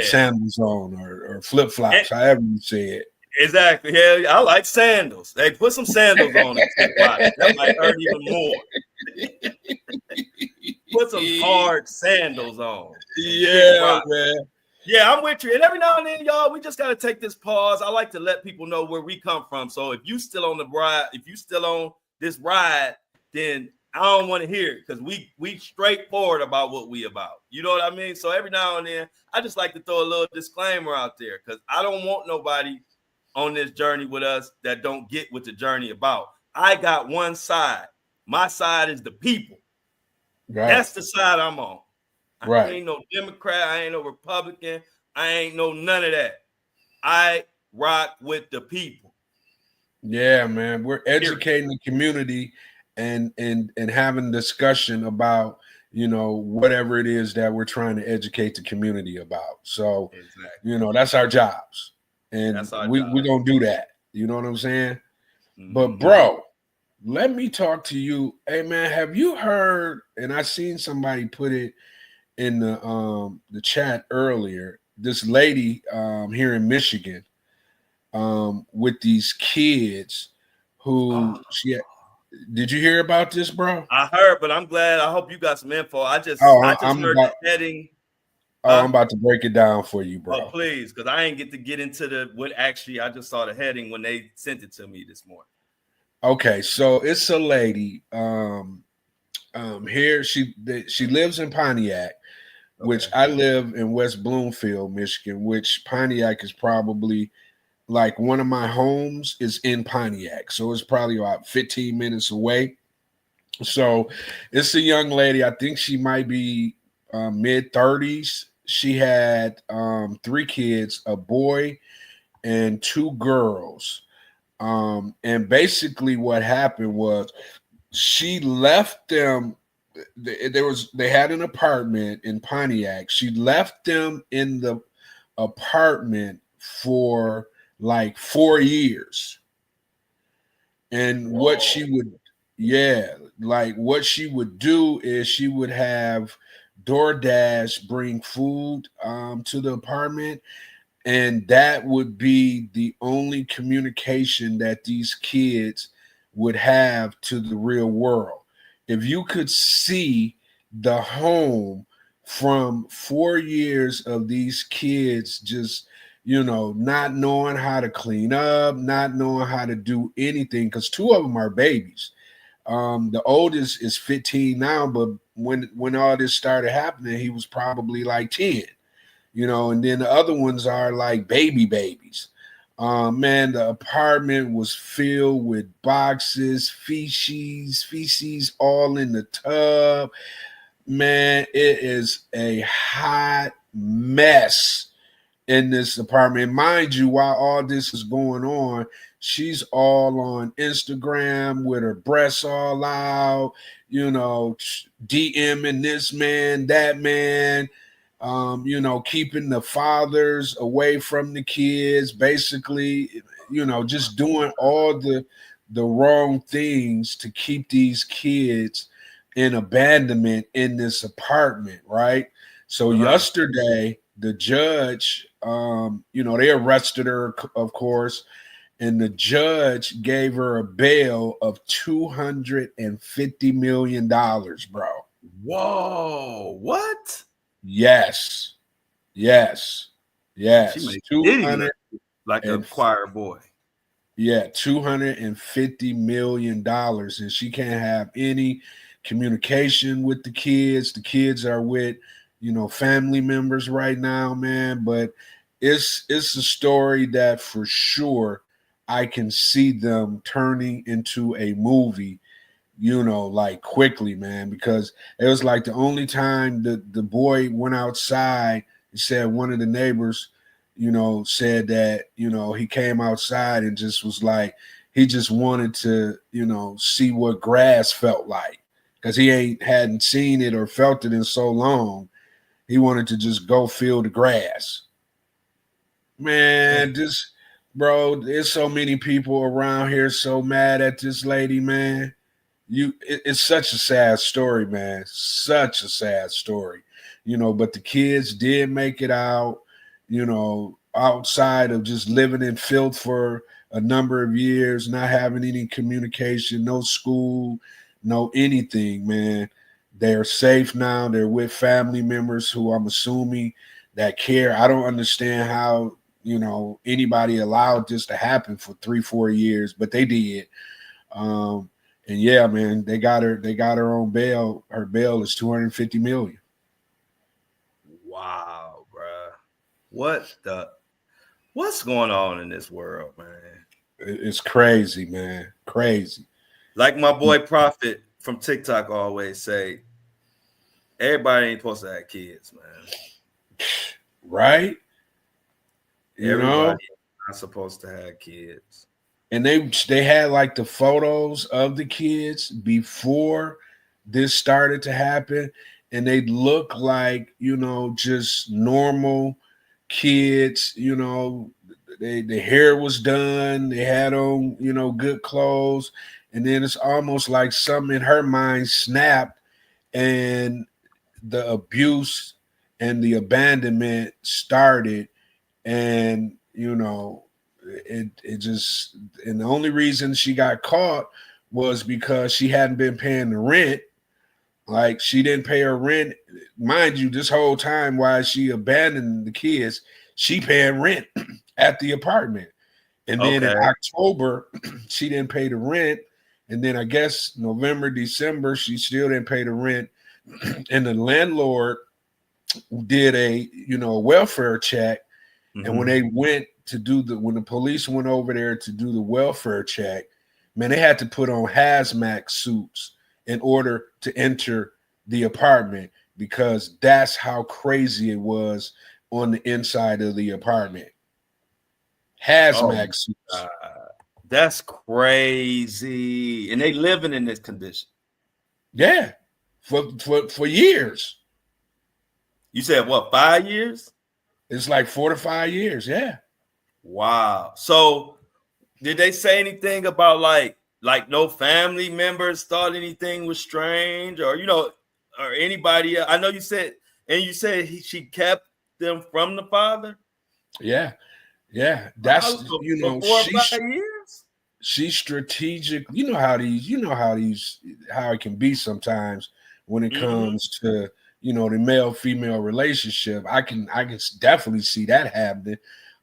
sandals on or flip-flops, however you say it. Exactly. Yeah, I like sandals. They put some sandals on it. That might hurt even more. Put some hard sandals on. Yeah, man. Yeah, I'm with you. And every now and then, y'all, we just got to take this pause. I like to let people know where we come from. So if you still on the ride, if you still on this ride, then I don't want to hear it, because we straightforward about what we about. You know what I mean? So every now and then, I just like to throw a little disclaimer out there, because I don't want nobody on this journey with us that don't get what the journey about. I got one side. My side is the people. Right. That's the side I'm on. I ain't no Democrat. I ain't no Republican. I ain't no none of that. I rock with the people. Yeah, man. We're educating the community and having discussion about, whatever it is that we're trying to educate the community about. So, Exactly. that's our jobs. And That's our we're job. going to do that. You know what I'm saying? But, Mhm. bro, let me talk to you. Hey, man, have you heard, and I seen somebody put it in the chat earlier, this lady here in Michigan with these kids who did you hear about this, bro? I heard, but I'm glad. I hope you got some info. I just I'm heard about the heading. I'm about to break it down for you, bro. Oh, please, because I ain't get into what actually I just saw the heading when they sent it to me this morning. Okay, so it's a lady here. She lives in Pontiac, which I live in West Bloomfield, Michigan, which Pontiac is probably like one of my homes is in Pontiac. So it's probably about 15 minutes away. So it's a young lady. I think she might be mid 30s. She had 3 kids, a boy and 2 girls. And basically what happened was she left them. They had an apartment in Pontiac. She left them in the apartment for like 4 years. And what she would what she would do is she would have DoorDash bring food to the apartment, and that would be the only communication that these kids would have to the real world. If you could see the home from 4 years of these kids just not knowing how to clean up, not knowing how to do anything, because 2 of them are babies. The oldest is 15 now, but when all this started happening, he was probably like 10. And then the other ones are like babies. Man, the apartment was filled with boxes, feces all in the tub. Man, it is a hot mess in this apartment. Mind you, while all this is going on, she's all on Instagram with her breasts all out, DMing this man, that man, keeping the fathers away from the kids, basically, just doing all the wrong things to keep these kids in abandonment in this apartment, right? So yesterday, the judge, they arrested her, of course, and the judge gave her a bail of $250 million, bro. Whoa, what? Yes. She made Diddy like a choir boy. Yeah, $250 million, and she can't have any communication with the kids. The kids are with, family members right now, man. But it's a story that for sure I can see them turning into a movie, like quickly, man, because it was like the only time the boy went outside. He said one of the neighbors, said that, he came outside and just was like, he just wanted to, see what grass felt like, because he hadn't seen it or felt it in so long. He wanted to just go feel the grass. Man, bro, there's so many people around here so mad at this lady, man. It's such a sad story, man. Such a sad story, but the kids did make it out, outside of just living in filth for a number of years, not having any communication, no school, no anything, man. They're safe now. They're with family members who I'm assuming that care. I don't understand how, anybody allowed this to happen for 3-4 years, but they did. And yeah, man, they got her on bail. Her bail is $250 million. Wow, bro. What's going on in this world, man? It's crazy, man. Crazy. Like my boy Prophet from TikTok always say, everybody ain't supposed to have kids, man. Right? Everybody not supposed to have kids. And they had like the photos of the kids before this started to happen, and they look like, just normal kids. The hair was done, they had on, good clothes, and then it's almost like something in her mind snapped, and the abuse and the abandonment started. And it just, and the only reason she got caught was because she hadn't been paying the rent. Like, she didn't pay her rent, mind you. This whole time while she abandoned the kids, she paying rent at the apartment. And then in October, she didn't pay the rent. And then I guess November, December, she still didn't pay the rent. And the landlord did a welfare check. Mm-hmm. And when they went to when the police went over there to do the welfare check, man, they had to put on hazmat suits in order to enter the apartment, because that's how crazy it was on the inside of the apartment. Hazmat suits. That's crazy. And they living in this condition. Yeah. For years. You said what, 5 years? It's like 4 to 5 years. Yeah. Wow. So did they say anything about like no family members thought anything was strange, or or anybody else? I know you said she kept them from the father. Yeah. That's 4 or 5 years. She's strategic. How it can be sometimes when it comes to the male-female relationship. I can definitely see that happening.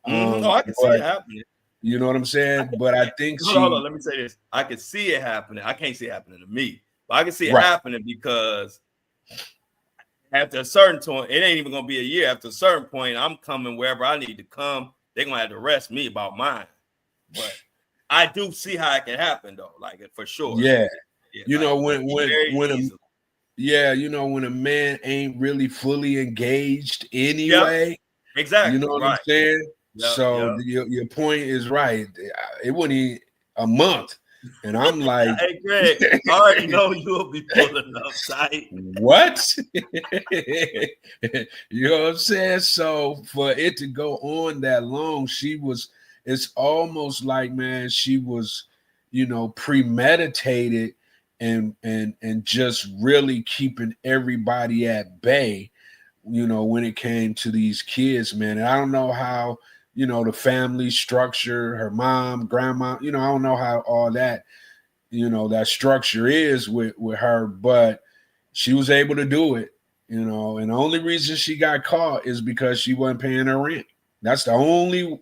I can see it happening. You know what I'm saying? But I think hold on, let me say this. I can see it happening. I can't see it happening to me, but I can see it happening because after a certain point, it ain't even gonna be a year. After a certain point, I'm coming wherever I need to come. They're gonna have to arrest me about mine. But I do see how it can happen though, like for sure. Yeah. When a man ain't really fully engaged anyway. Yep. Exactly. You know what I'm saying? Yep, Your point is right. It wasn't even a month. And I'm like, hey, Greg, I already know you'll be pulling up tight. What? You know what I'm saying? So for it to go on that long, it's almost like, man, she was, premeditated and just really keeping everybody at bay, when it came to these kids, man. And I don't know how, the family structure, her mom, grandma, I don't know how all that, that structure is with her, but she was able to do it, and the only reason she got caught is because she wasn't paying her rent. That's the only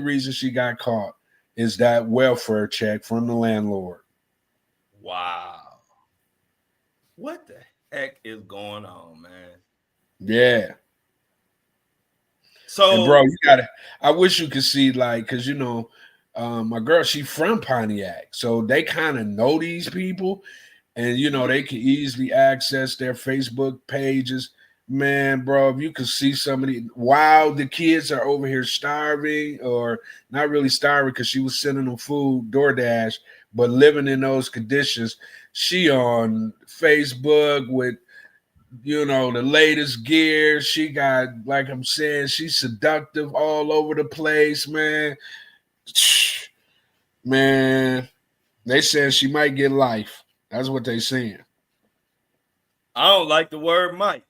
reason she got caught is that welfare check from the landlord. Wow. What the heck is going on, man? Yeah. So, and bro, I wish you could see, like, because my girl, she from Pontiac, so they kind of know these people, and they can easily access their Facebook pages. Man, bro, if you could see somebody while the kids are over here starving, or not really starving because she was sending them food, DoorDash, but living in those conditions, she on Facebook with the latest gear. She got, like I'm saying, she's seductive all over the place, man. Man, they saying she might get life. That's what they saying. I don't like the word might.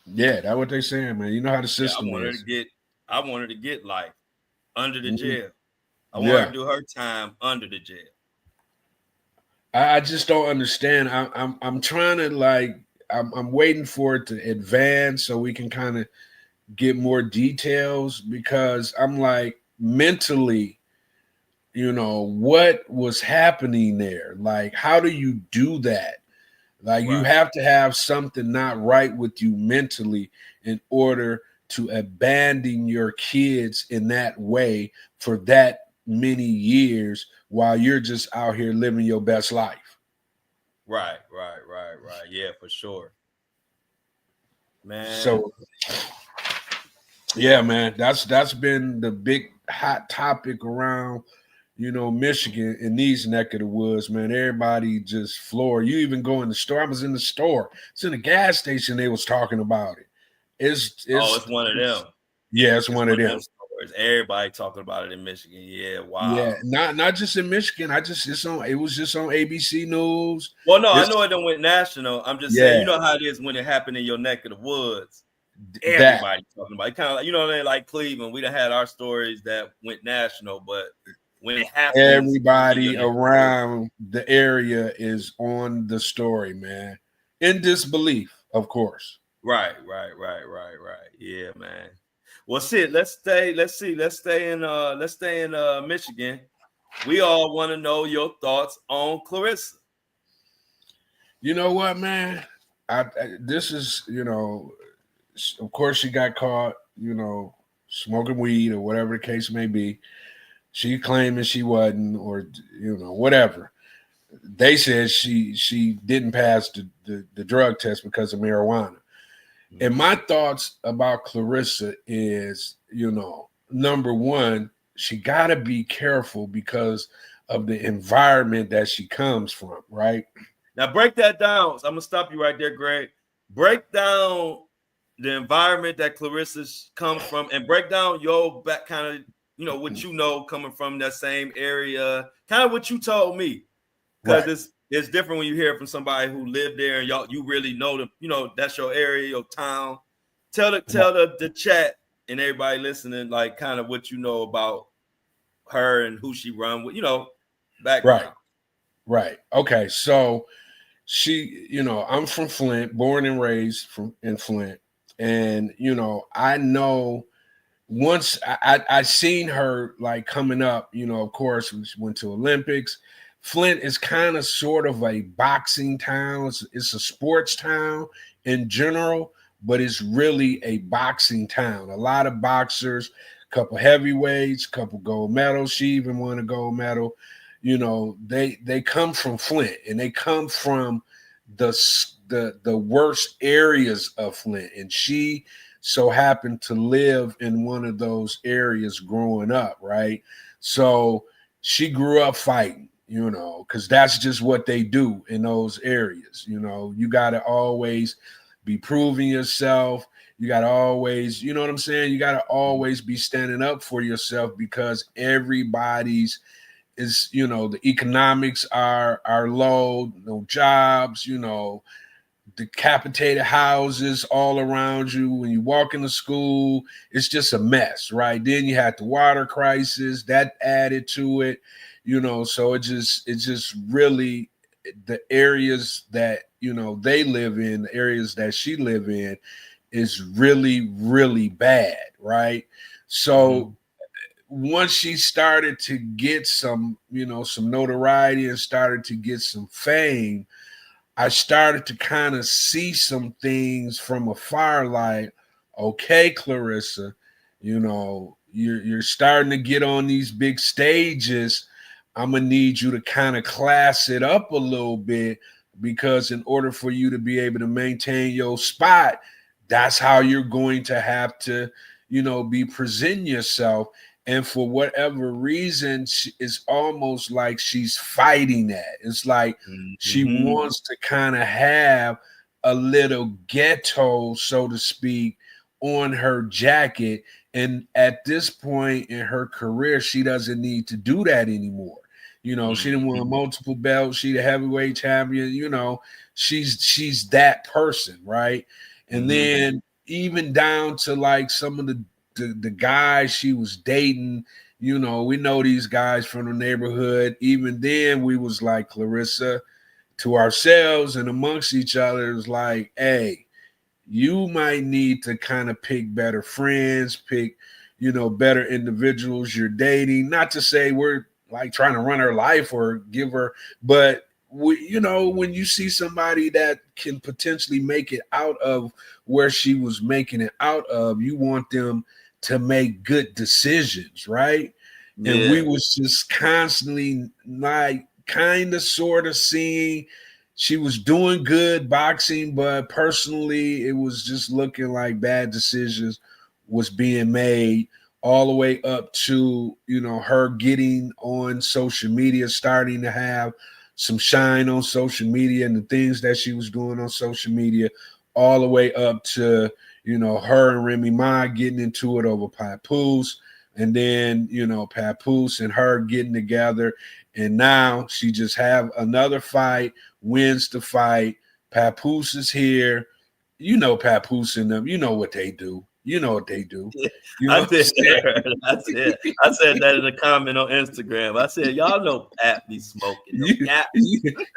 Yeah, that's what they saying, man. You know how the system I want is. I want her to get life under the jail. I want her to do her time under the jail. I just don't understand. I'm trying to, like, I'm waiting for it to advance so we can kind of get more details, because I'm like, mentally, what was happening there? Like, how do you do that? Like, you have to have something not right with you mentally in order to abandon your kids in that way for that many years while you're just out here living your best life. Right. Yeah, for sure. Man. So, yeah, man, that's been the big hot topic around, Michigan in these neck of the woods, man, everybody just floor. You even go in the store. I was in the store. It's in the gas station. They was talking about it. It's one of them. Yeah, it's one of them. Stories. Everybody talking about it in Michigan. Yeah, wow. Yeah, not just in Michigan. It was just on ABC News. Well, no, I know it done went national. I'm just saying, you know how it is when it happened in your neck of the woods. Everybody talking about it. Kind of like, like Cleveland. We done had our stories that went national, but when it happens, everybody around the area is on the story, man. In disbelief, of course. Right. Yeah, man. Well, Sid, let's stay in Michigan. We all want to know your thoughts on Clarissa. You know what, man? This is, of course she got caught, smoking weed or whatever the case may be. She claiming she wasn't, or whatever. They said she didn't pass the drug test because of marijuana. Mm-hmm. And my thoughts about Clarissa is, number one, she got to be careful because of the environment that she comes from, right? Now break that down. So I'm gonna stop you right there, Greg. Break down the environment that Clarissa comes from, and break down your back, kind of, what coming from that same area, kind of what you told me, because it's different when you hear it from somebody who lived there and you really know them. That's your area, your town. Tell the chat and everybody listening, like, kind of what you know about her and who she run with, background. Right. Okay. So she, I'm from Flint, born and raised in Flint. And, I know once I seen her like coming up, of course, we went to Olympics. Flint is kind of sort of a boxing town. It's a sports town in general, but it's really a boxing town. A lot of boxers, a couple heavyweights, a couple gold medals. She even won a gold medal. They come from Flint, and they come from the worst areas of Flint. And she so happened to live in one of those areas growing up, right? So she grew up fighting, because that's just what they do in those areas. You got to always be proving yourself. You got to always, you know what I'm saying? You got to always be standing up for yourself, because everybody's is, the economics are low, no jobs, decapitated houses all around you. When you walk into school, it's just a mess, right? Then you had the water crisis that added to it, so it's just really the areas that, they live in, the areas that she live in is really, really bad, right? So once she started to get some, some notoriety and started to get some fame, I started to kind of see some things from afar, like, okay, Clarissa, you're starting to get on these big stages. I'm gonna need you to kind of class it up a little bit, because in order for you to be able to maintain your spot, that's how you're going to have to, be presenting yourself. And for whatever reason, it's almost like she's fighting that. It's like she wants to kind of have a little ghetto, so to speak, on her jacket. And at this point in her career, she doesn't need to do that anymore. She didn't win multiple belts. She the heavyweight champion. She's that person, right? And then even down to like some of the guys she was dating, we know these guys from the neighborhood. Even then, we was like, Clarissa, to ourselves and amongst each other, is like, hey, you might need to kind of pick better friends, pick, better individuals you're dating. Not to say we're like trying to run her life or give her, but when you see somebody that can potentially make it out of where she was making it out of, you want them to make good decisions, right? Yeah. And we was just constantly like kind of sort of seeing she was doing good boxing, but personally it was just looking like bad decisions was being made all the way up to, her getting on social media, starting to have some shine on social media and the things that she was doing on social media, all the way up to, her and Remy Ma getting into it over Papoose, and then, Papoose and her getting together. And now she just have another fight, wins the fight. Papoose is here. Papoose and them, what they do. You know what they do. I said that in a comment on Instagram. I said, y'all know Pat be smoking.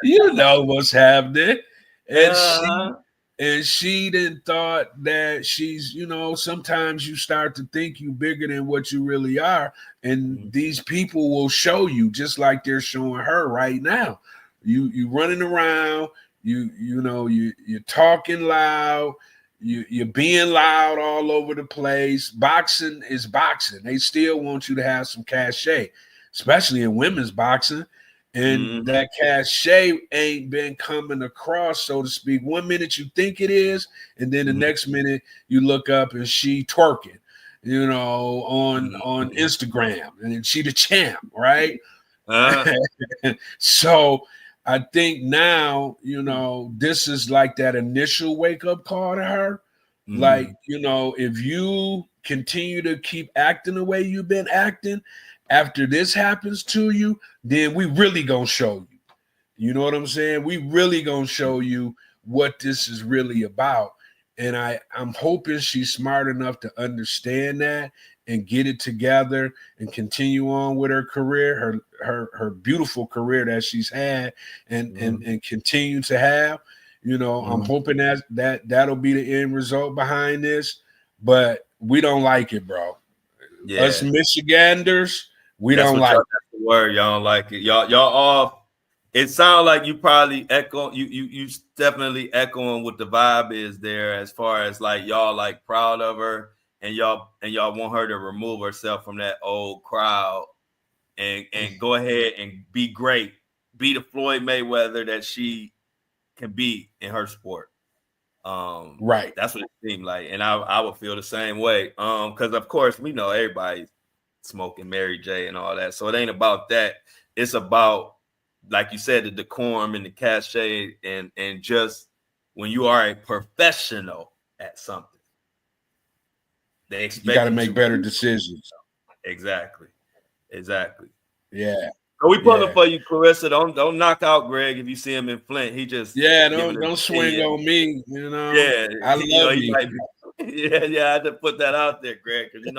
You know what's happening. And she then thought that she's, sometimes you start to think you bigger than what you really are. And these people will show you, just like they're showing her right now. You running around, you're talking loud. You're being loud all over the place. Boxing is boxing. They still want you to have some cachet, especially in women's boxing. And that cachet ain't been coming across, so to speak. 1 minute you think it is, and then the next minute you look up and she twerking, on Instagram, and she the champ, right? So I think now, this is like that initial wake-up call to her. Like, if you continue to keep acting the way you've been acting, after this happens to you, then we really gonna show you. You know what I'm saying? We really gonna show you what this is really about. And I'm hoping she's smart enough to understand that and get it together and continue on with her career, her beautiful career that she's had and continue to have. I'm hoping that'll be the end result behind this, but we don't like it, bro. Yeah. Us Michiganders, don't like it. That's the word. Y'all don't like it. Y'all all. It sounds like you probably echo. You definitely echoing what the vibe is there, as far as like y'all like proud of her, and y'all want her to remove herself from that old crowd and go ahead and be great, be the Floyd Mayweather that she can be in her sport. Right. That's what it seemed like, and I would feel the same way. Because of course we know everybody's smoking Mary J and all that, so it ain't about that. It's about, like you said, the decorum and the cachet, and just when you are a professional at something, they expect you got to make better decisions. Exactly. Yeah. So we pulling for you, Clarissa. Don't knock out Greg if you see him in Flint. He just don't swing on me. Yeah, I love you. I had to put that out there, Greg, because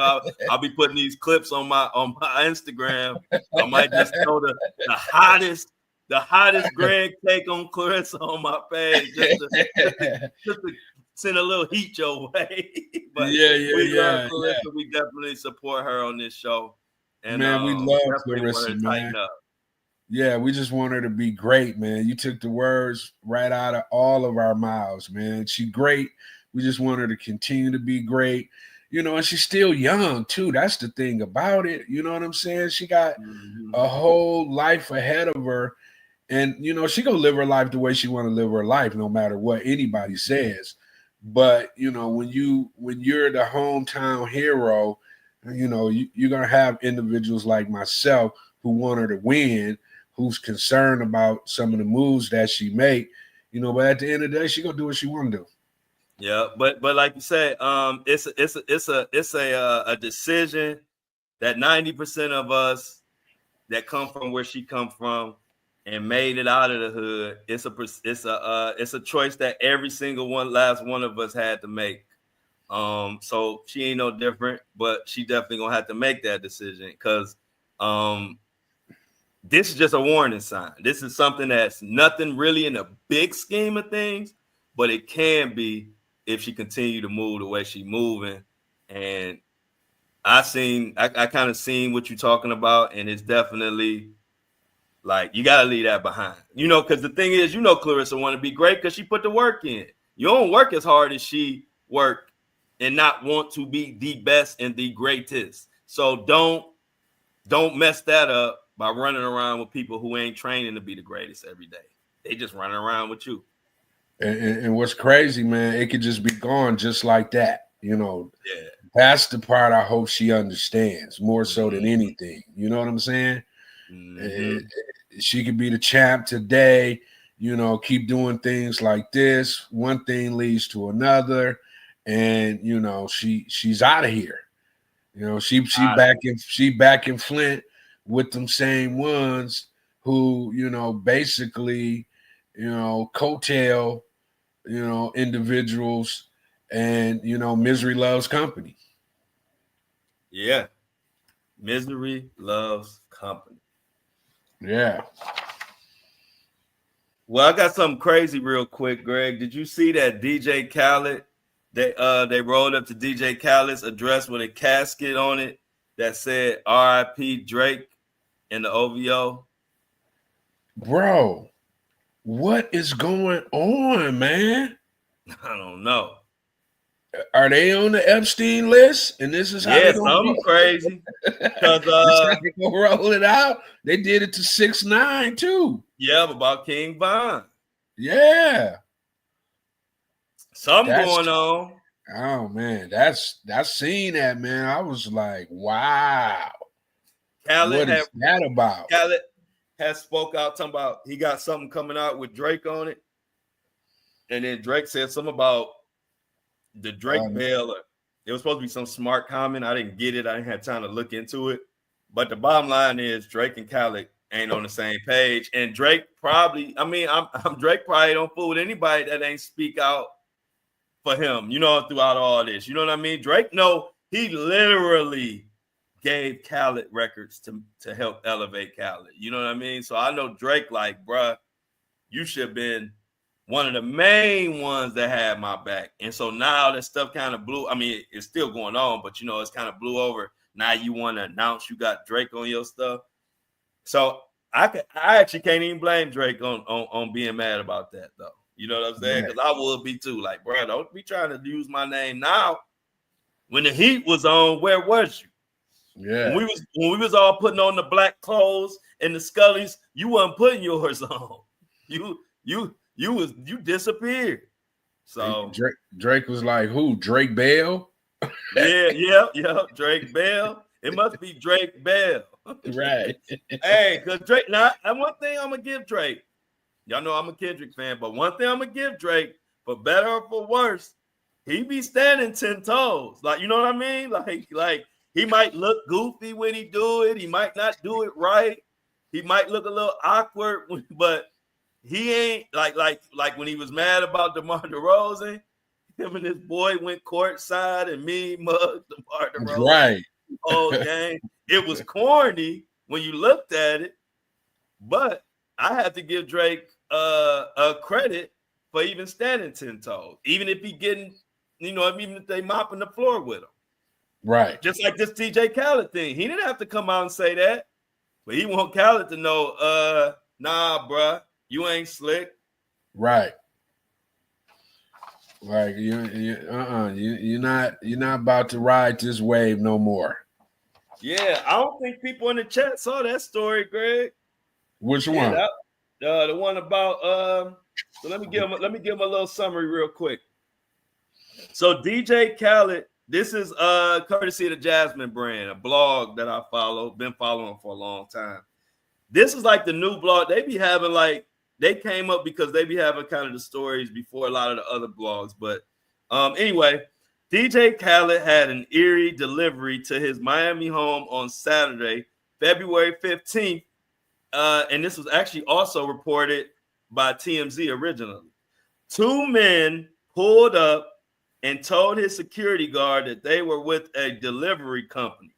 I'll be putting these clips on my Instagram. I might just throw the hottest Greg take on Clarissa on my page just to send a little heat your way. But we love Clarissa. Yeah. We definitely support her on this show. And man, we love Clarissa, man. Yeah, we just want her to be great, man. You took the words right out of all of our mouths, man. She's great. We just want her to continue to be great. And she's still young, too. That's the thing about it. You know what I'm saying? She got a whole life ahead of her. And, she going to live her life the way she want to live her life, no matter what anybody says. But, when you're the hometown hero, you're going to have individuals like myself who want her to win, who's concerned about some of the moves that she make, but at the end of the day, she going to do what she want to do. Yeah, but like you said, it's a decision that 90% of us that come from where she come from and made it out of the hood, it's a choice that every single last one of us had to make. So she ain't no different, but she definitely gonna have to make that decision, because this is just a warning sign. This is something that's nothing really in the big scheme of things, but it can be if she continue to move the way she moving. And I kind of seen what you're talking about, and it's definitely like you gotta leave that behind. Because the thing is, Clarissa want to be great because she put the work in. You don't work as hard as she worked and not want to be the best and the greatest. So don't mess that up by running around with people who ain't training to be the greatest every day. They just running around with you. And what's crazy, man, it could just be gone just like that. Yeah. That's the part I hope she understands more so than anything. You know what I'm saying? She could be the champ today, keep doing things like this. One thing leads to another, and she's out of here. She back in Flint with them same ones who, basically, coattail, individuals, and misery loves company. Yeah. Misery loves company. Yeah. Well, I got something crazy real quick, Greg. Did you see that DJ Khaled? They rolled up to DJ Khaled's address with a casket on it that said R.I.P. Drake in the OVO. Bro, what is going on, man? I don't know. Are they on the Epstein list? And this is how they something crazy. Because they gonna roll it out. They did it to 6ix9ine too. Yeah, about King Von. Yeah. Something going on. Oh man, that's seeing that, man. I was like, wow. What is that about? Khaled has spoke out talking about he got something coming out with Drake on it. And then Drake said something about the Drake bail. It was supposed to be some smart comment. I didn't get it. I didn't have time to look into it. But the bottom line is Drake and Khaled ain't on the same page. And Drake probably, Drake probably don't fool with anybody that ain't speak out for him, throughout all this. You know what I mean? Drake, he literally gave Khaled records to help elevate Khaled. You know what I mean? So I know Drake like, bruh, you should have been one of the main ones that had my back. And so now that stuff kind of blew. I mean, it's still going on, but it's kind of blew over. Now you want to announce you got Drake on your stuff. So I actually can't even blame Drake on being mad about that, though. You know what I'm saying? Because I would be too. Like, bro, don't be trying to use my name now. When the heat was on, where was you? Yeah. When we was all putting on the black clothes and the Scullies, you wasn't putting yours on. You disappeared. So Drake was like, who? Drake Bell? Yeah. Drake Bell. It must be Drake Bell. Right. Hey, because Drake, now one thing I'm gonna give Drake. Y'all know I'm a Kendrick fan, but one thing I'm gonna give Drake, for better or for worse, he be standing 10 toes. Like, you know what I mean? Like he might look goofy when he do it. He might not do it right. He might look a little awkward, but he ain't like when he was mad about DeMar DeRozan. Him and his boy went courtside and mugged DeMar DeRozan. Right. Whole game. It was corny when you looked at it, but I have to give Drake a credit for even standing 10 toes, even if he getting, even if they mopping the floor with him. Right. Just like this DJ Khaled thing. He didn't have to come out and say that, but he want Khaled to know, nah, bruh, you ain't slick. Right. Like you're not about to ride this wave no more. Yeah, I don't think people in the chat saw that story, Greg. Which one? The one about so let me give him a little summary real quick. So DJ Khaled, this is courtesy of the Jasmine brand, a blog that I follow, been following for a long time. This is like the new blog. They be having they came up because they be having kind of the stories before a lot of the other blogs. But anyway, DJ Khaled had an eerie delivery to his Miami home on Saturday, February 15th. And this was actually also reported by TMZ originally. 2 men pulled up and told his security guard that they were with a delivery company.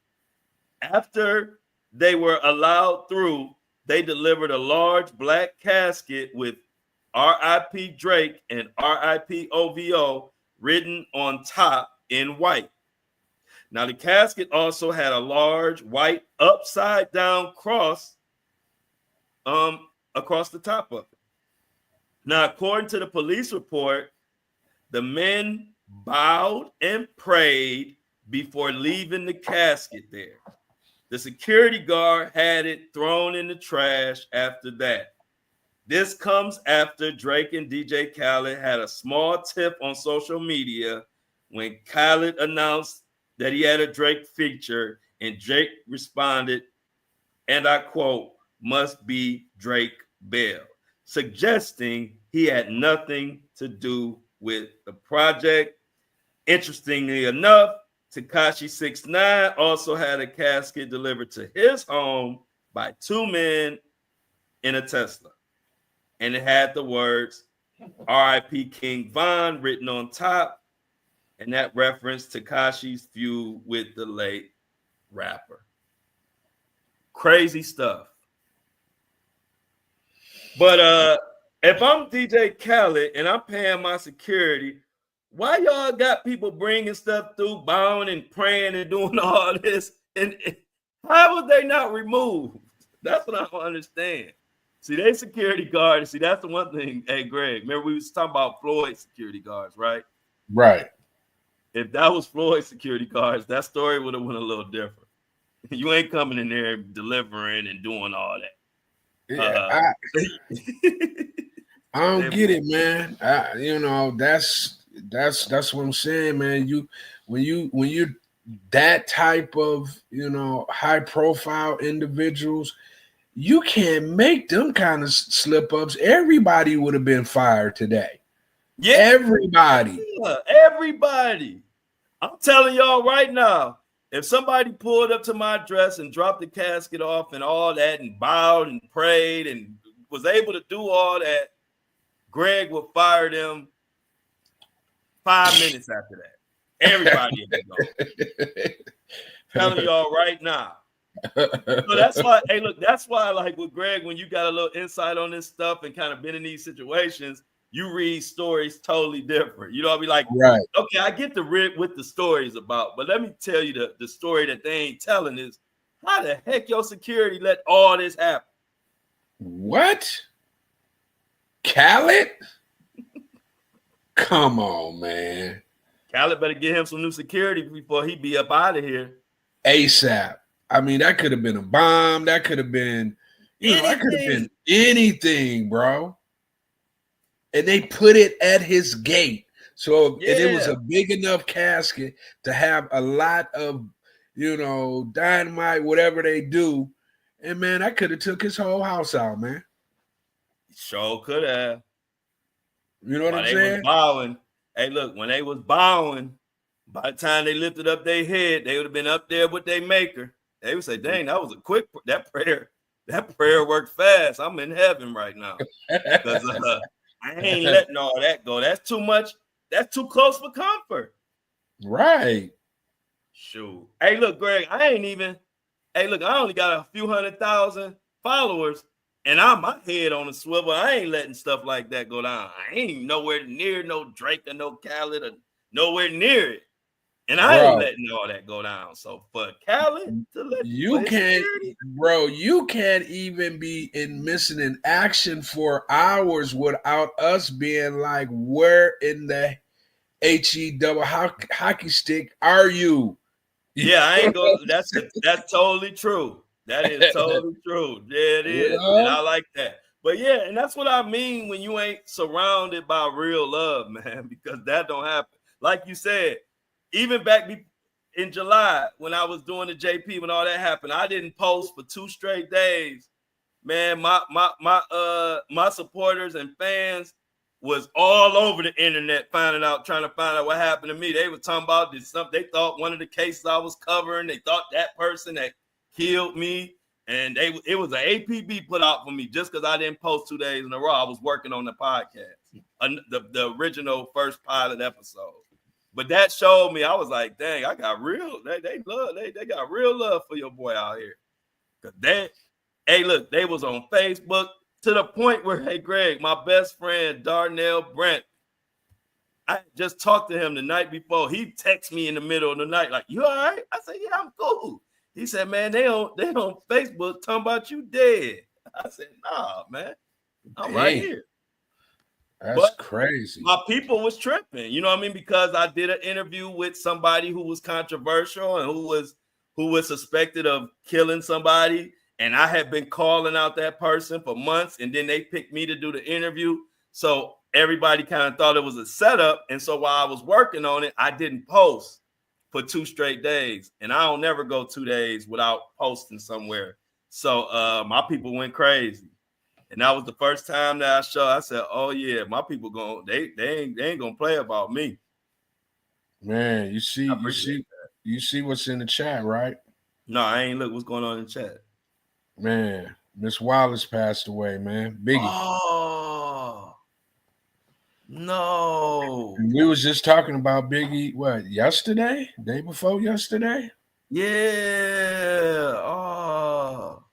After they were allowed through, they delivered a large black casket with R.I.P. Drake and R.I.P. OVO written on top in white. Now, the casket also had a large white upside down cross across the top of it. Now, according to the police report, the men bowed and prayed before leaving the casket there. The security guard had it thrown in the trash after that. This comes after Drake and DJ Khaled had a small tiff on social media when Khaled announced that he had a Drake feature, and Drake responded, and I quote, "must be Drake Bell," suggesting he had nothing to do with the project. Interestingly enough, Tekashi 6ix9ine also had a casket delivered to his home by two men in a Tesla. And it had the words R.I.P. King Von written on top. And that referenced Tekashi's feud with the late rapper. Crazy stuff. But if I'm DJ Khaled and I'm paying my security, why y'all got people bringing stuff through, bowing and praying and doing all this? And how was they not removed? That's what I don't understand. See, they security guards. See, that's the one thing. Hey, Greg, remember we was talking about Floyd's security guards, right? Right. If that was Floyd's security guards, that story would have went a little different. You ain't coming in there delivering and doing all that. Yeah, I don't get it, man. That's what I'm saying, man. When you're that type of high profile individuals, you can't make them kind of slip ups. Everybody would have been fired today. Yeah, everybody. I'm telling y'all right now, if somebody pulled up to my dress and dropped the casket off and all that and bowed and prayed and was able to do all that, Greg would fire them 5 minutes after that. Everybody would go. Telling y'all right now. So that's why, hey, look, that's why, like with Greg, when you got a little insight on this stuff and kind of been in these situations, you read stories totally different. You know, I'll be like, right, okay, I get the rip with the stories about, but let me tell you the story that they ain't telling is how the heck your security let all this happen? What? Khaled? Come on, man. Khaled better get him some new security before he be up out of here. ASAP. I mean, that could have been a bomb. That could have been, that could have been anything, bro. And they put it at his gate. So and it was a big enough casket to have a lot of, dynamite, whatever they do. And man, I could have took his whole house out, man. Sure could have. You know what I'm saying? Was bowing. Hey, look, when they was bowing, by the time they lifted up their head, they would have been up there with their maker. They would say, dang, that was a quick, that prayer worked fast. I'm in heaven right now. Because I ain't letting all that go. That's too much. That's too close for comfort. Right. Shoot. Hey, look, Greg, I only got a few 100,000 followers, and I'm my head on a swivel. I ain't letting stuff like that go down. I ain't nowhere near no Drake or no Khaled or nowhere near it. And I ain't letting all that go down. So for Khaled to let you can't even be missing in action for hours without us being like, where in the HE double hockey stick are you? Yeah, I ain't going. That's totally true. That is totally true. Yeah, it is. And I like that. But yeah, and that's what I mean when you ain't surrounded by real love, man, because that don't happen. Like you said, even back in July when I was doing the JP, when all that happened, I didn't post for 2 straight days. Man, my supporters and fans was all over the internet trying to find out what happened to me. They were talking about this. They thought one of the cases I was covering. They thought that person that killed me, and it was an APB put out for me just because I didn't post 2 days in a row. I was working on the podcast, the original first pilot episode. But that showed me, I was like, dang, I got real. They got real love for your boy out here. Cause they was on Facebook to the point where, hey, Greg, my best friend Darnell Brent, I just talked to him the night before. He texted me in the middle of the night, like, you all right? I said, yeah, I'm cool. He said, man, they on Facebook talking about you dead. I said, nah, man, I'm right here. That's crazy. My people was tripping, you know what I mean? Because I did an interview with somebody who was controversial and who was suspected of killing somebody. And I had been calling out that person for months, and then they picked me to do the interview. So everybody kind of thought it was a setup. And so while I was working on it, I didn't post. for 2 straight days, and I don't never go 2 days without posting somewhere. So my people went crazy, and that was the first time that I said, "Oh yeah, my people they ain't gonna play about me." Man, you I appreciate you see what's in the chat, right? No, I ain't look what's going on in the chat. Man, Miss Wallace passed away, man. Biggie. Oh no. We was just talking about Biggie, what, yesterday? Day before yesterday? Yeah. Oh.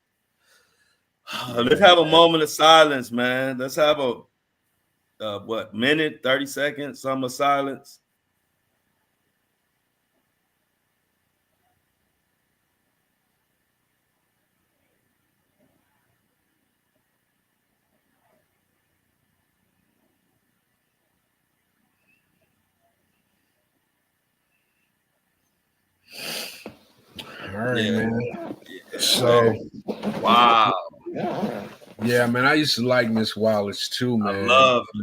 Let's have a moment of silence, man. Let's have a minute, 30 seconds, some of silence. All right, Yeah. man. Yeah. So, wow. Yeah, man. I used to like Miss Wallace too, man. I love her.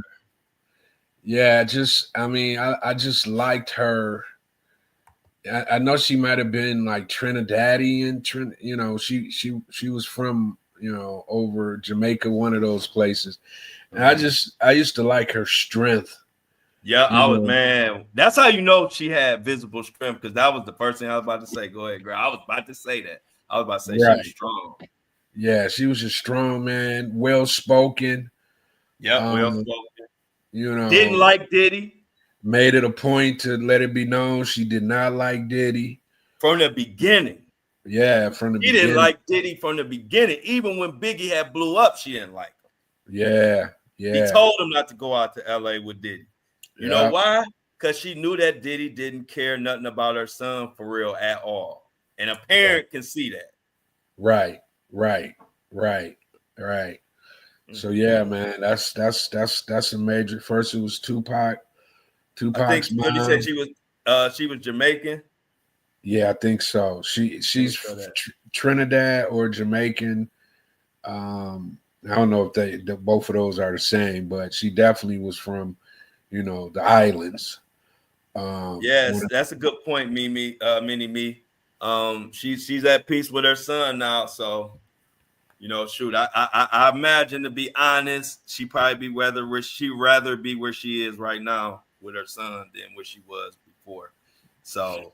Yeah, I just liked her. I know she might have been like Trinidadian, she was from, over Jamaica, one of those places. And I used to like her strength. Yeah, man. That's how you know she had visible strength, because that was the first thing I was about to say. Go ahead, girl. I was about to say that. I was about to say she was strong. Yeah, she was a strong man, well spoken. Yeah, well spoken. Didn't like Diddy. Made it a point to let it be known she did not like Diddy from the beginning. Yeah, from the beginning. She didn't like Diddy from the beginning. Even when Biggie had blew up, she didn't like him. Yeah. He told him not to go out to LA with Diddy. You know why? Because she knew that Diddy didn't care nothing about her son for real at all. And a parent can see that. Right. So yeah, man, that's a major. First, it was Tupac. Tupac's mom. You said she was Jamaican. Yeah, I think so. She's Trinidad or Jamaican. I don't know if both of those are the same, but she definitely was from, the islands. Yes, that's a good point, Mini Me. She's at peace with her son now, so shoot, I imagine, to be honest, she'd probably be rather be where she is right now with her son than where she was before. So,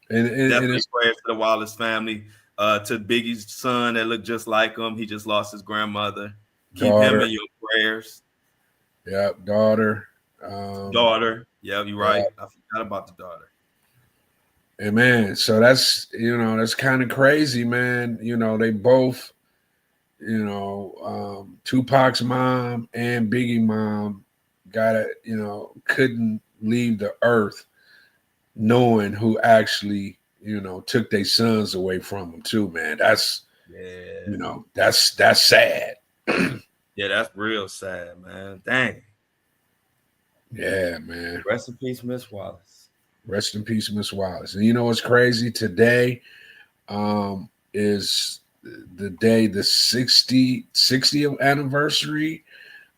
definitely prayers to the Wallace family, to Biggie's son that looked just like him. He just lost his grandmother. Keep him in your prayers. Yep, daughter. Daughter. Yeah, you're right. I forgot about the daughter. And man, so that's kind of crazy, man. They both, Tupac's mom and Biggie mom couldn't leave the earth knowing who actually, took their sons away from them too, man. That's that's sad. Yeah, that's real sad, man. Dang. Yeah, man. Rest in peace, Miss Wallace. Rest in peace, Miss Wallace. And you know what's crazy? Today is the day, the 60th anniversary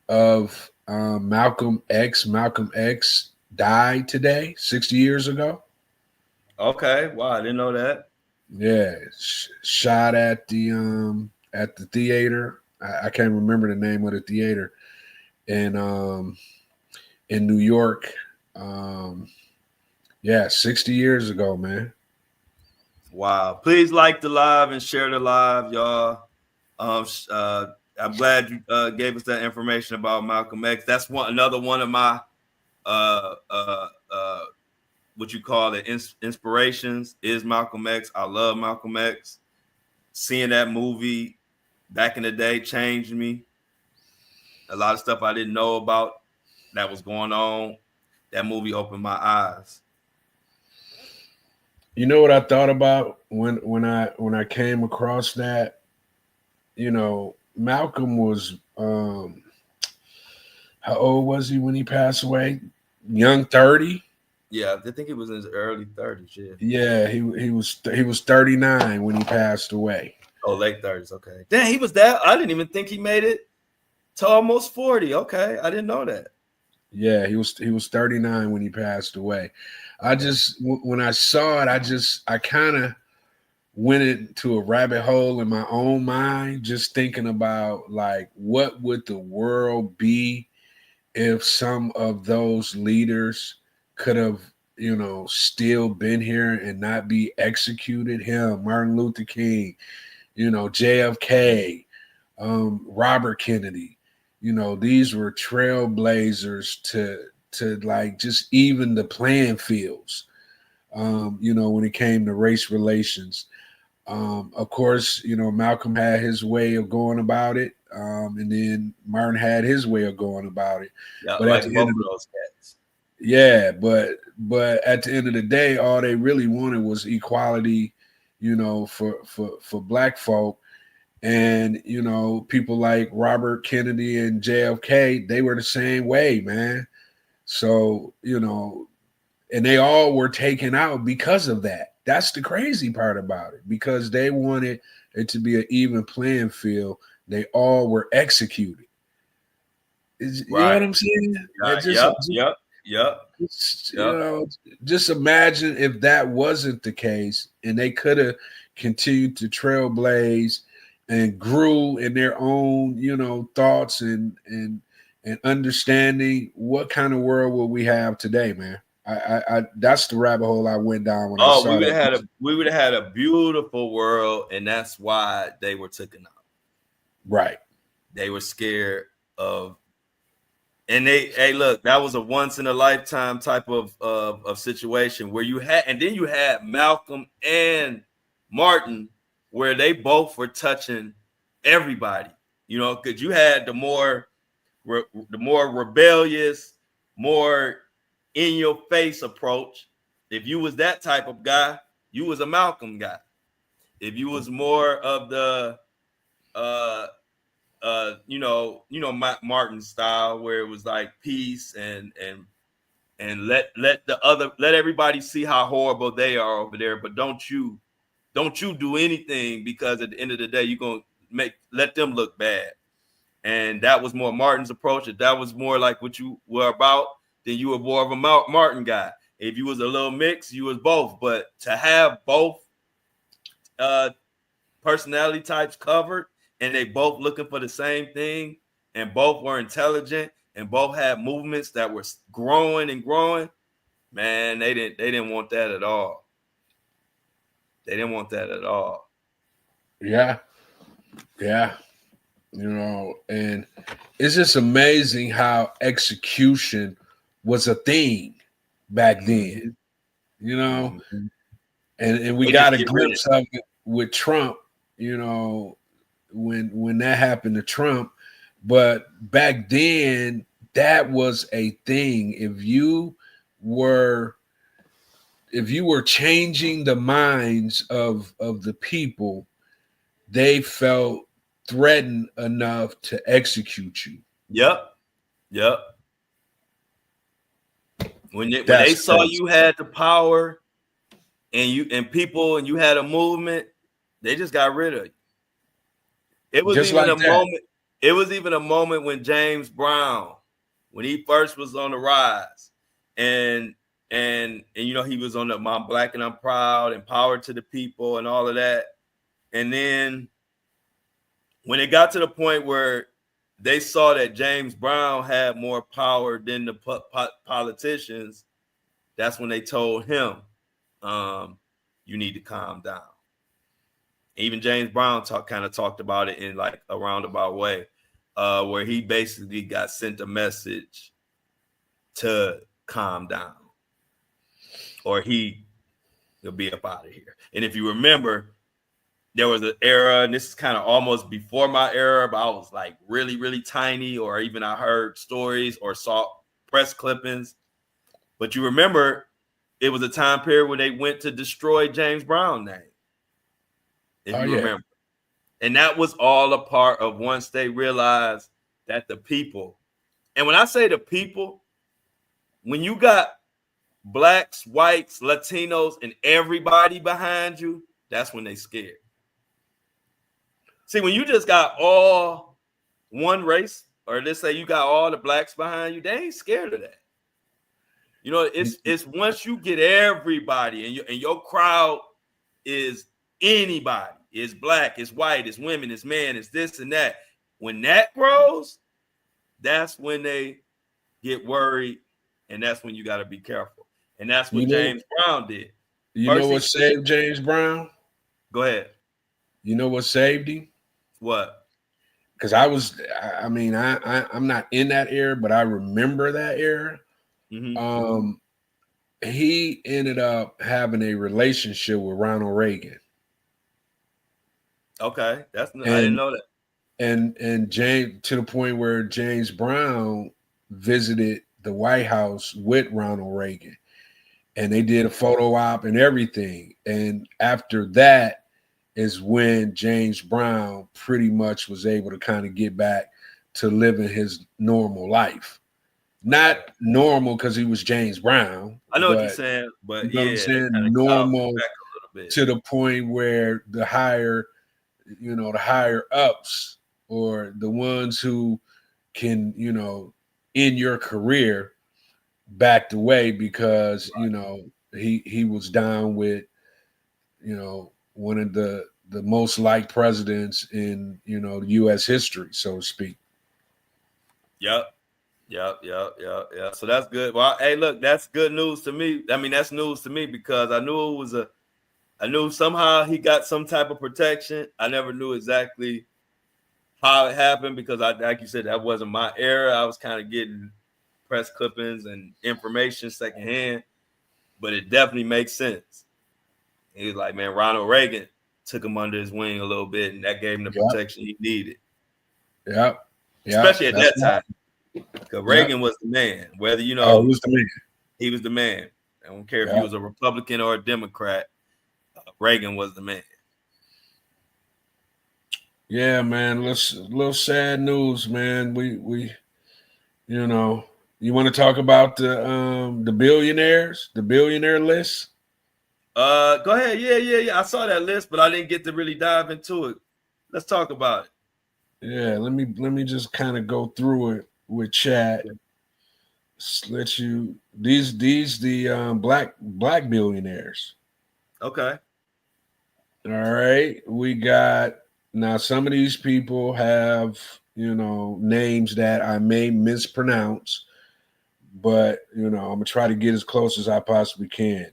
of Malcolm X. Malcolm X died today, 60 years ago. Okay. Wow, I didn't know that. Yeah, shot at the theater. I can't remember the name of the theater. And in New York. 60 years ago, man. Wow. Please like the live and share the live, y'all. I'm glad you gave us that information about Malcolm X. That's another one of my what you call it, inspirations is Malcolm X. I love Malcolm X. Seeing that movie back in the day changed me. A lot of stuff I didn't know about that was going on. That movie opened my eyes. You know what I thought about when I came across that? Malcolm was how old was he when he passed away? Young 30. Yeah, I think he was in his early 30s. Yeah, he was 39 when he passed away. Oh, late 30s. Okay. Damn, he was that. I didn't even think he made it to almost 40. Okay, I didn't know that. Yeah, he was 39 when he passed away. when I saw it, I kind of went into a rabbit hole in my own mind, just thinking about like what would the world be if some of those leaders could have, still been here and not be executed. Him, Martin Luther King, JFK, Robert Kennedy. These were trailblazers to like just even the playing fields. When it came to race relations. Of course, Malcolm had his way of going about it, and then Martin had his way of going about it. Yeah, But like at the both end of of those cats. yeah, but at the end of the day, all they really wanted was equality, for black folk. And people like Robert Kennedy and JFK, they were the same way, man. So and they all were taken out because of that. That's the crazy part about it, because they wanted it to be an even playing field. They all were executed. You know what Right. I'm saying? Right. Yep. Just, just imagine if that wasn't the case and they could have continued to trailblaze and grew in their own, thoughts and understanding. What kind of world would we have today, man? I that's the rabbit hole I went down when I Oh, saw that. we would have had a beautiful world, and that's why they were taken out. Right. They were scared of, and hey, look, that was a once in a lifetime type of situation where you had Malcolm and Martin, where they both were touching everybody, because you had the more rebellious, more in your face approach. If you was that type of guy, you was a Malcolm guy. If you was more of the Martin style, where it was like peace and let everybody see how horrible they are over there, but don't you do anything, because at the end of the day you're gonna let them look bad. And that was more Martin's approach. If that was more like what you were about, then you were more of a Martin guy. If you was a little mix, you was both. But to have both personality types covered, and they both looking for the same thing, and both were intelligent, and both had movements that were growing and growing, man, they didn't want that at all. They didn't want that at all. Yeah. And it's just amazing how execution was a thing back then, Mm-hmm. and we got a glimpse of it with Trump, when that happened to Trump. But back then, that was a thing. If you were changing the minds of the people, they felt threatened enough to execute you. Yep. When they saw you had the power and you had a movement, they just got rid of you. It was just even like a moment. It was even a moment when James Brown, when he first was on the rise, and he was on the "I'm Black and I'm Proud," empowered to the people, and all of that. And then when it got to the point where they saw that James Brown had more power than the politicians, that's when they told him, you need to calm down. Even James Brown kind of talked about it in like a roundabout way, where he basically got sent a message to calm down, or he'll be up out of here. And if you remember, there was an era, and this is kind of almost before my era, but I was like really, really tiny, or even I heard stories or saw press clippings. But you remember, it was a time period where they went to destroy James Brown's name. If you remember. And that was all a part of once they realized that the people, and when I say the people, when you got blacks, whites, Latinos, and everybody behind you, that's when they scared. See, when you just got all one race, or let's say you got all the blacks behind you, they ain't scared of that. You know, it's once you get everybody and your crowd is anybody, it's black, it's white, it's women, it's men, it's this and that. When that grows, that's when they get worried, and that's when you got to be careful. And that's what James Brown did. You know what saved James Brown? Go ahead. You know what saved him? What? Because I'm not in that era, but I remember that era. Mm-hmm. He ended up having a relationship with Ronald Reagan. Okay, I didn't know that. And James, to the point where James Brown visited the White House with Ronald Reagan, and they did a photo op and everything. And after that is when James Brown pretty much was able to kind of get back to living his normal life. Not normal because he was James Brown. I know what you're saying, but you know what I'm saying? Normal to the point where the higher ups or the ones who can, in your career backed away because, he was down with, one of the most liked presidents in, U.S. history, so to speak. Yep. So that's good. Well, hey, look, that's good news to me. I mean, that's news to me because I knew somehow he got some type of protection. I never knew exactly how it happened because like you said, that wasn't my era. I was kind of getting press clippings and information secondhand, but it definitely makes sense. He was like, man, Ronald Reagan took him under his wing a little bit, and that gave him the protection he needed. Yep. Especially at that time. Because Reagan was the man. Whether he was the man. He was the man. I don't care if he was a Republican or a Democrat. Reagan was the man. Yeah, man. Little sad news, man. We you want to talk about the billionaires, the billionaire list? Go ahead. Yeah. I saw that list, but I didn't get to really dive into it. Let's talk about it. Yeah, let me just kind of go through it with chat. Let you the black billionaires. Okay. All right. We got now some of these people have, names that I may mispronounce, but I'm gonna try to get as close as I possibly can.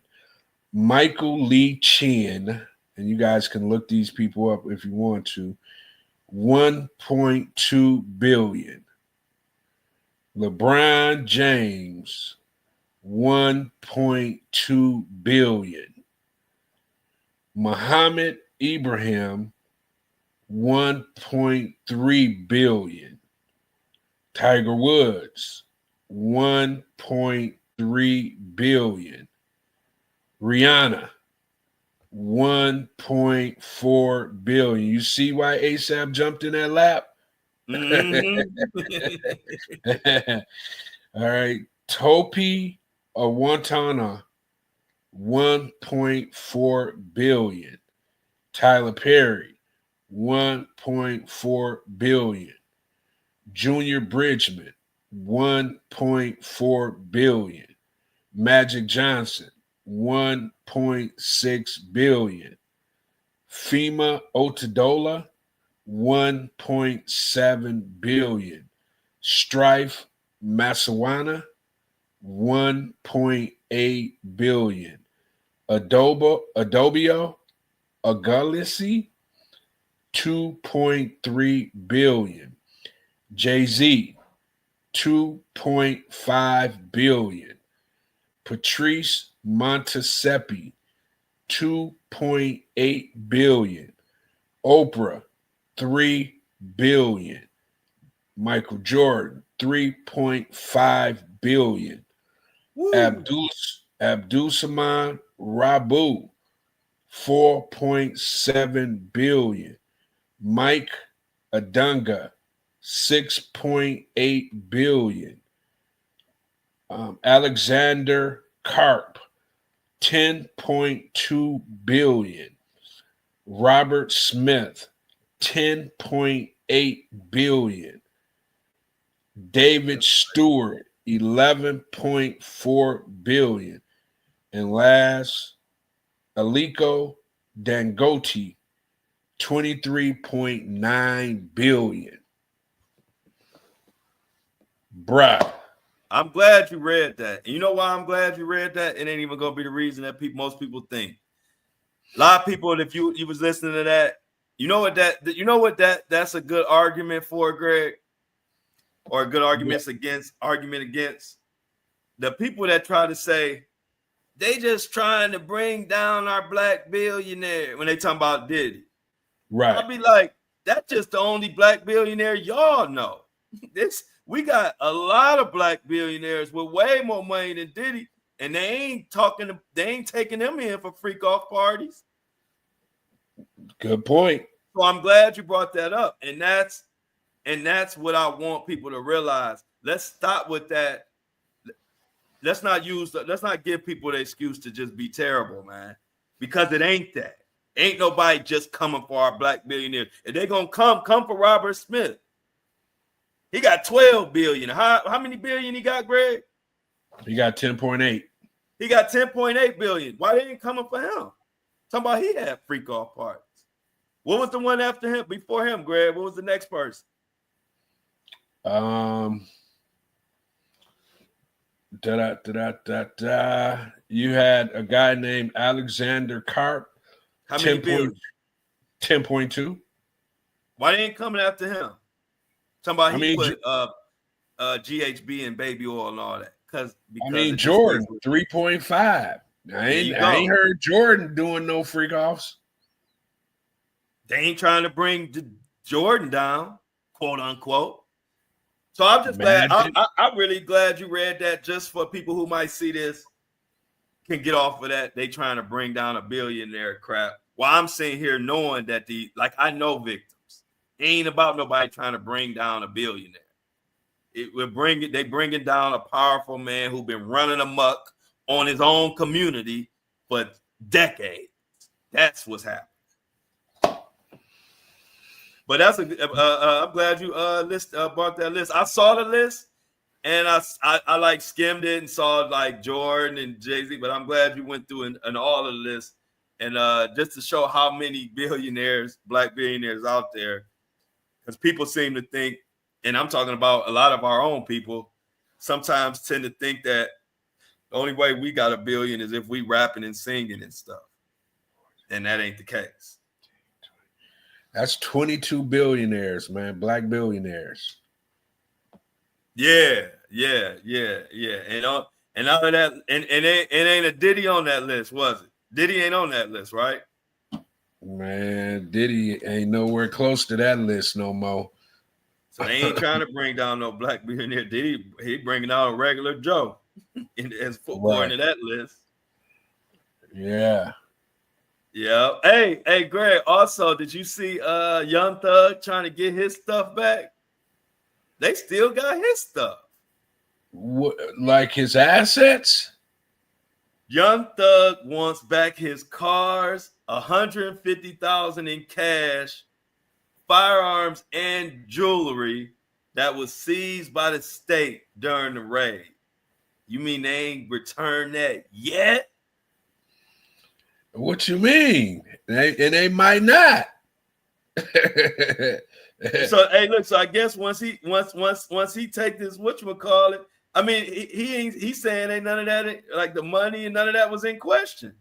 Michael Lee Chin, and you guys can look these people up if you want to. 1.2 billion. LeBron James, 1.2 billion. Muhammad Ibrahim, 1.3 billion. Tiger Woods, 1.3 billion. Rihanna, 1.4 billion. You see why ASAP jumped in that lap? Mm-hmm. All right. Topi Awantana, 1.4 billion. Tyler Perry, 1.4 billion. Junior Bridgman, 1.4 billion. Magic Johnson, 1.6 billion. Fema Otedola, 1.7 billion. Strife Masawana, 1.8 billion. Adobio Agalisi, 2.3 billion. Jay-Z, 2.5 billion. Patrice Montesepi, 2.8 billion. Oprah, 3 billion. Michael Jordan, 3.5 billion. Abdul-Saman Rabu, 4.7 billion. Mike Adunga, 6.8 billion. Alexander Karp, 10.2 billion. Robert Smith, 10.8 billion. David Stewart, $11.4 billion. And last, Aliko Dangote, $23.9 billion. Bruh. I'm glad you read that. And you know why I'm glad you read that? It ain't even gonna be the reason that most people think. A lot of people, if you was listening to that, that's a good argument for, Greg, or a good argument against the people that try to say they just trying to bring down our black billionaire when they talking about Diddy. Right. I'll be like, that's just the only black billionaire y'all know. We got a lot of black billionaires with way more money than Diddy, and they ain't taking them in for freak off parties. Good point. So I'm glad you brought that up. And that's what I want people to realize. Let's stop with that. Let's not give people the excuse to just be terrible, man. Because it ain't that. Ain't nobody just coming for our black billionaires. If they're gonna come for Robert Smith. He got 12 billion. How many billion he got, Greg? He got 10.8. He got 10.8 billion. Why they ain't coming for him? Talking about he had freak off parties. What was the one after him, before him, Greg? What was the next person? You had a guy named Alexander Karp. How many billion? 10.2. Why they ain't coming after him? Somebody put GHB and baby oil and all that. Because Jordan 3.5. I ain't heard Jordan doing no freak offs. They ain't trying to bring Jordan down, quote unquote. So I'm just glad. I'm really glad you read that, just for people who might see this can get off of that. They trying to bring down a billionaire crap. While I'm sitting here knowing that I know victims. It ain't about nobody trying to bring down a billionaire. They bringing down a powerful man who's been running amok on his own community for decades. That's what's happening. But I'm glad you brought that list. I saw the list and I like skimmed it and saw like Jordan and Jay-Z, but I'm glad you went through and all of the list and just to show how many black billionaires out there. Because people seem to think, and I'm talking about a lot of our own people, sometimes tend to think that the only way we got a billion is if we rapping and singing and stuff. And that ain't the case. That's 22 billionaires, man. Black billionaires. Yeah. And out of that, and it ain't a Diddy on that list, was it? Diddy ain't on that list, right? Man, Diddy ain't nowhere close to that list no more. So they ain't trying to bring down no black billionaire. Diddy, he bringing out a regular Joe as according to that list. Yeah. Yeah. Hey, Greg. Also, did you see Young Thug trying to get his stuff back? They still got his stuff. What, like his assets? Young Thug wants back his cars, $150,000 in cash, firearms, and jewelry that was seized by the state during the raid. You mean they ain't returned that yet? What you mean? They might not. So hey, look. So I guess once he take this, whatchamacallit, I mean, he's saying ain't none of that, like the money and none of that was in question.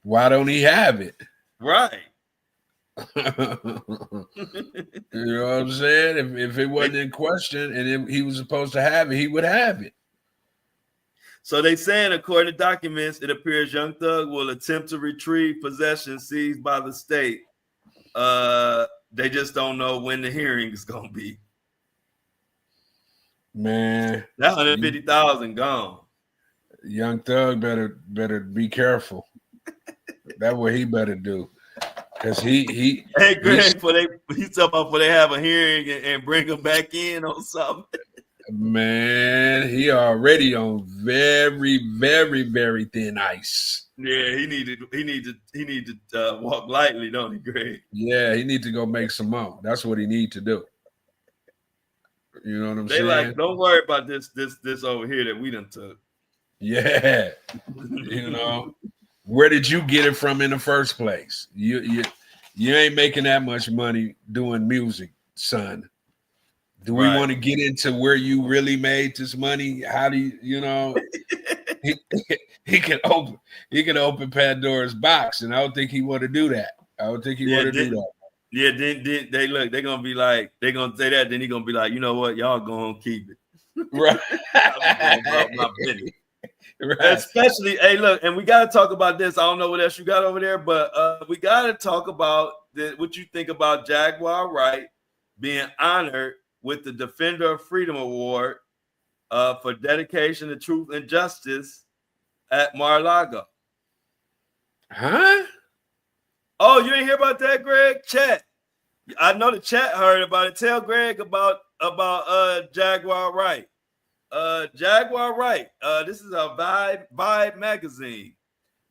Why don't he have it? Right. You know what I'm saying? If it wasn't in question and he was supposed to have it, he would have it. So they saying, according to documents, it appears Young Thug will attempt to retrieve possession seized by the state. They just don't know when the hearing is gonna be. Man, that 150,000 gone. Young Thug better be careful. That's what he better do. Cause he hey Greg, he's talking about before they have a hearing and bring him back in or something. Man, he already on very, very, very thin ice. Yeah, he need to walk lightly, don't he, Greg? Yeah, he need to go make some more. That's what he need to do. You know what I'm They saying? like, don't worry about this over here that we done took. Yeah. You know, where did you get it from in the first place? You ain't making that much money doing music, son. Do we want to get into where you really made this money? How do you know? He can open Pandora's box, and I don't think he want to do that. I don't think he want to do that. Yeah, then they look, they're gonna be like, they're gonna say that, then he gonna be like, you know what, y'all gonna keep it. Right. Right. Especially, hey, look, and we gotta talk about this. I don't know what else you got over there, but we gotta talk about what you think about Jaguar Wright being honored with the Defender of Freedom Award for dedication to truth and justice at Mar-a-Lago. Huh? Oh, you didn't hear about that, Greg? Chat. I know the chat heard about it. Tell Greg about Jaguar Wright. Jaguar Wright. This is a Vibe magazine.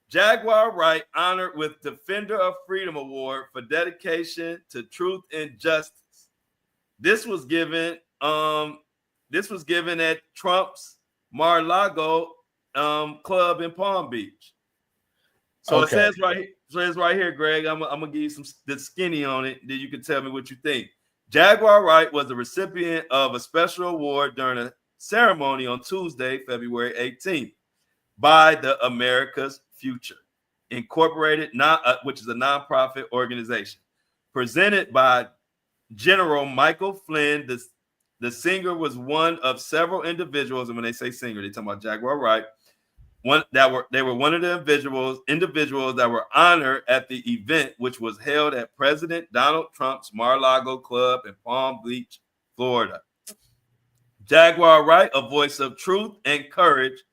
Jaguar Wright honored with Defender of Freedom Award for dedication to truth and justice. This was given at Trump's Mar-a-Lago club in Palm Beach. So okay. It says right here, Greg. I'm gonna give you the skinny on it. Then you can tell me what you think. Jaguar Wright was the recipient of a special award during a ceremony on Tuesday, February 18th, by the America's Future Incorporated, which is a nonprofit organization, presented by General Michael Flynn. The singer was one of several individuals, and when they say singer, they talking about Jaguar Wright. They were one of the individuals that were honored at the event, which was held at President Donald Trump's Mar-a-Lago club in Palm Beach, Florida. Jaguar Wright, a voice of truth and courage,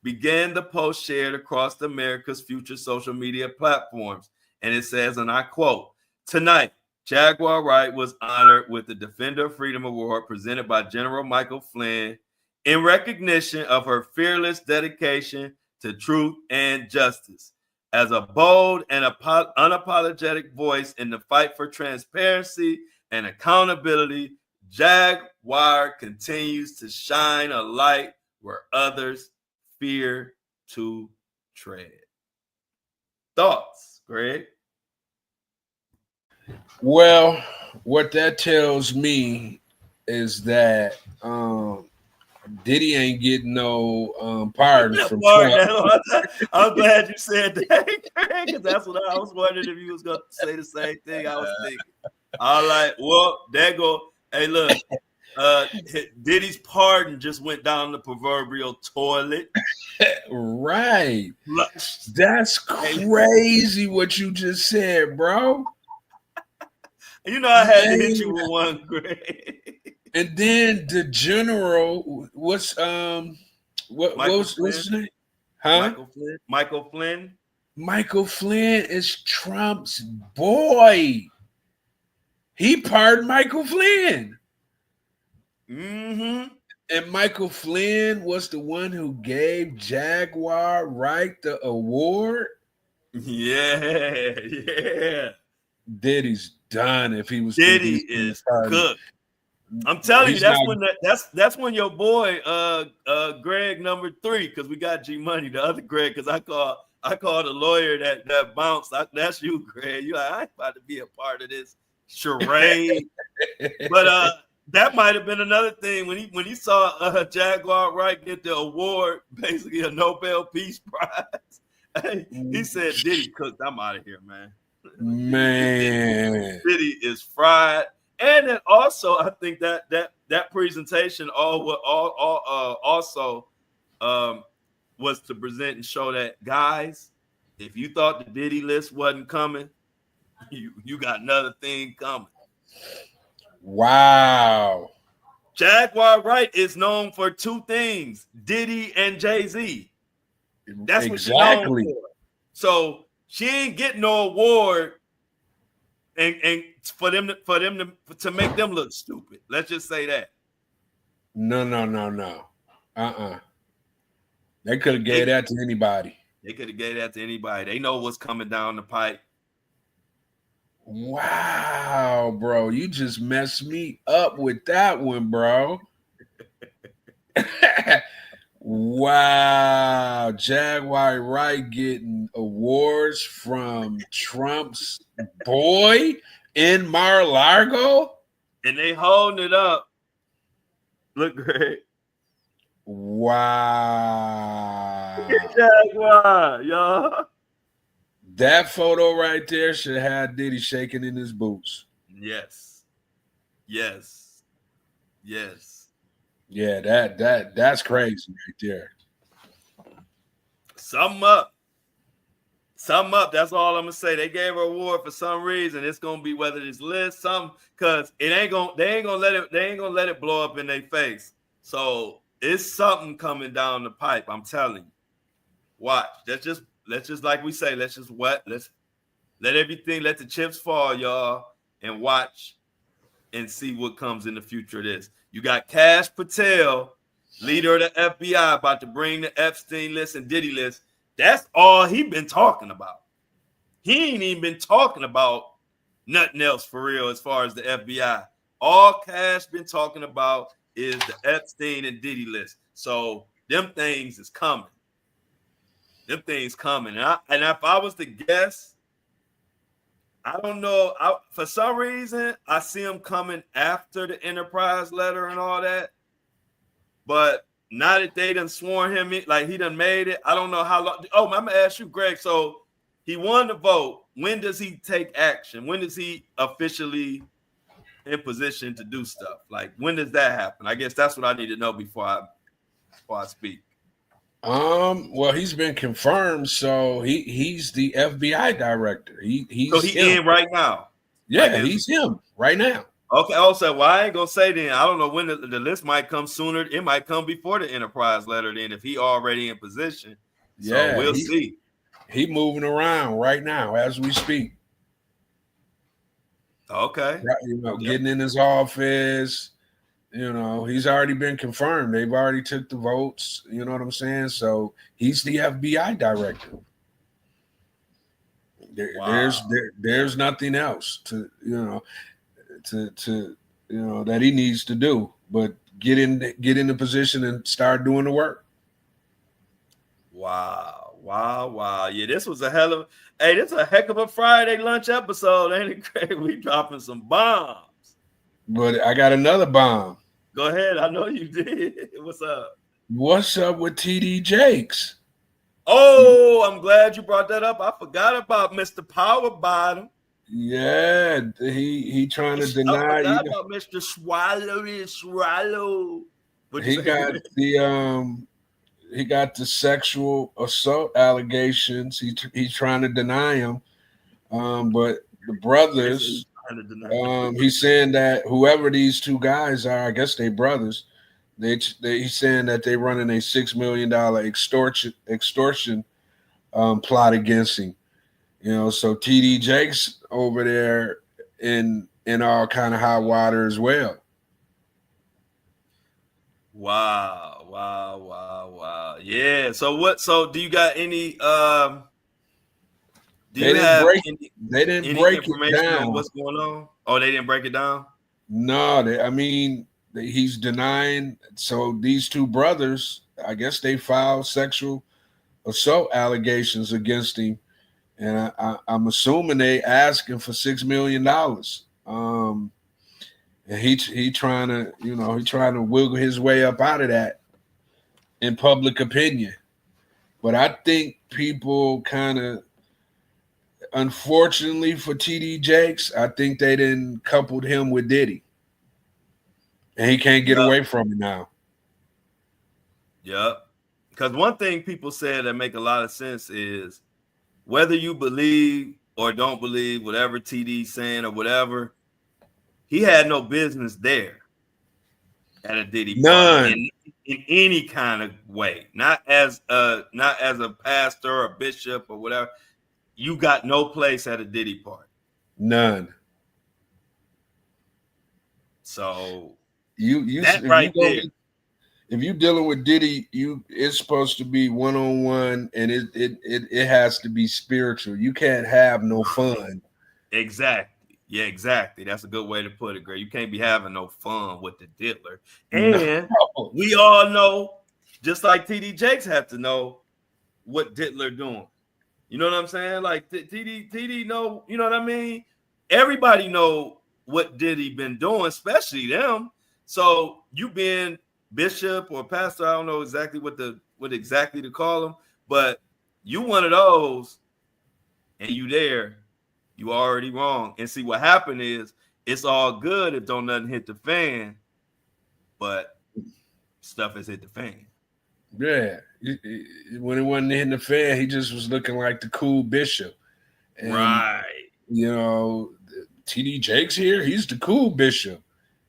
began the post shared across America's Future social media platforms. And it says, and I quote, "Tonight, Jaguar Wright was honored with the Defender of Freedom Award presented by General Michael Flynn in recognition of her fearless dedication to truth and justice. As a bold and unapologetic voice in the fight for transparency and accountability, Jaguar continues to shine a light where others fear to tread." Thoughts, Greg? Well, what that tells me is that Diddy ain't getting no pardon from Trump. I'm glad you said that, because that's what I was wondering if you was going to say the same thing I was thinking. All right, well, there go. Hey, look, Diddy's pardon just went down the proverbial toilet. Right. That's crazy what you just said, bro. You know I had to hit you with one, Greg. And then the general, what's his name? Huh? Michael Flynn. Michael Flynn is Trump's boy. He pardoned Michael Flynn. Mm-hmm. And Michael Flynn was the one who gave Jaguar Wright the award. Yeah. Diddy's done. If he was Diddy is cooked. I'm telling you, that's when your boy Greg number 3, because we got G Money, the other Greg, because I called a lawyer that bounced. That's you, Greg. You like, I ain't about to be a part of this charade. But that might have been another thing when he saw Jaguar Wright get the award, basically a Nobel Peace Prize. He said, "Diddy cooked. I'm out of here, man." Man, Diddy is fried. And then also, I think that presentation also was to present and show that, guys, if you thought the Diddy list wasn't coming, you got another thing coming. Wow. Jaguar Wright is known for 2 things: Diddy and Jay-Z. That's exactly what she's known for. So she ain't getting no award and for them to make them look stupid. Let's just say that. No. They could have gave that to anybody. They could have gave that to anybody. They know what's coming down the pipe. Wow, bro. You just messed me up with that one, bro. Wow. Jaguar Wright getting awards from Trump's boy in Mar-a-Lago? And they holding it up. Look great. Wow. Jaguar, y'all. That photo right there should have Diddy shaking in his boots. Yes. Yes. Yes. Yeah, that's crazy right there. Sum up. Sum up. That's all I'm gonna say. They gave her an award for some reason. It's gonna be whether it's list, some because they ain't gonna let it blow up in their face. So it's something coming down the pipe. I'm telling you. Watch. Let's just like we say, let's let everything, let the chips fall, y'all, and watch and see what comes in the future of this. You got Kash Patel, leader of the FBI, about to bring the Epstein list and Diddy list. That's all he been talking about. He ain't even been talking about nothing else for real as far as the FBI. All Kash been talking about is the Epstein and Diddy list. So them things is coming. Them things coming. And if I was to guess, I don't know. For some reason, I see him coming after the Enterprise letter and all that. But now that they done sworn him in, like he done made it, I don't know how long. Oh, I'm gonna ask you, Greg. So he won the vote. When does he take action? When is he officially in position to do stuff? Like when does that happen? I guess that's what I need to know before I speak. Well, he's been confirmed, so he's the FBI director. He's so he in right now. Yeah, he's him right now. Okay. Also, well, I ain't gonna say then. I don't know when the list might come sooner. It might come before the Enterprise letter. Then, if he already in position, so we'll see. He moving around right now as we speak. Okay. Getting in his office. He's already been confirmed. They've already took the votes. You know what I'm saying? So he's the FBI director. There's nothing else that he needs to do, but get in the position and start doing the work. Wow. Yeah, this was a heck of a Friday lunch episode, ain't it, Craig? We dropping some bombs. But I got another bomb. Go ahead. I know you did. What's up? What's up with TD Jakes? Oh, I'm glad you brought that up. I forgot about Mr. Power Bottom. Yeah, he trying to deny. I forgot about Mr. Swallow. He got the sexual assault allegations. He's trying to deny them. But the brothers, he's saying that whoever these two guys are, I guess they brothers. He's saying that they running a $6 million extortion plot against him. So TD Jakes over there in all kind of hot water as well. Wow. Yeah. So do you got any They didn't break information it down on what's going on? Oh, they didn't break it down? No, he's denying. So these two brothers, I guess they filed sexual assault allegations against him. And I'm assuming they asking for $6 million. And he trying to wiggle his way up out of that in public opinion. But I think people kind of, unfortunately for TD Jakes, I think they didn't coupled him with Diddy. And he can't get away from it now. Yep. Because one thing people said that make a lot of sense is whether you believe or don't believe whatever TD's saying or whatever, he had no business there at a Diddy party in any kind of way. Not as a pastor or a bishop or whatever. You got no place at a Diddy party. None. So if you're dealing with Diddy, it's supposed to be one-on-one, and it has to be spiritual. You can't have no fun. Exactly. Yeah, exactly. That's a good way to put it, Greg. You can't be having no fun with the diddler. And No. we all know, just like TD Jakes have to know what diddler doing. You know what I'm saying? Like TD know, you know what I mean? Everybody know what Diddy been doing, especially them. So you being bishop or pastor, I don't know exactly what exactly to call them, but you one of those, and you there, you already wrong. And see what happened is it's all good if don't nothing hit the fan, but stuff has hit the fan. Yeah. When it wasn't hitting the fan, he just was looking like the cool bishop. And, Right. you know, TD Jakes here, he's the cool bishop.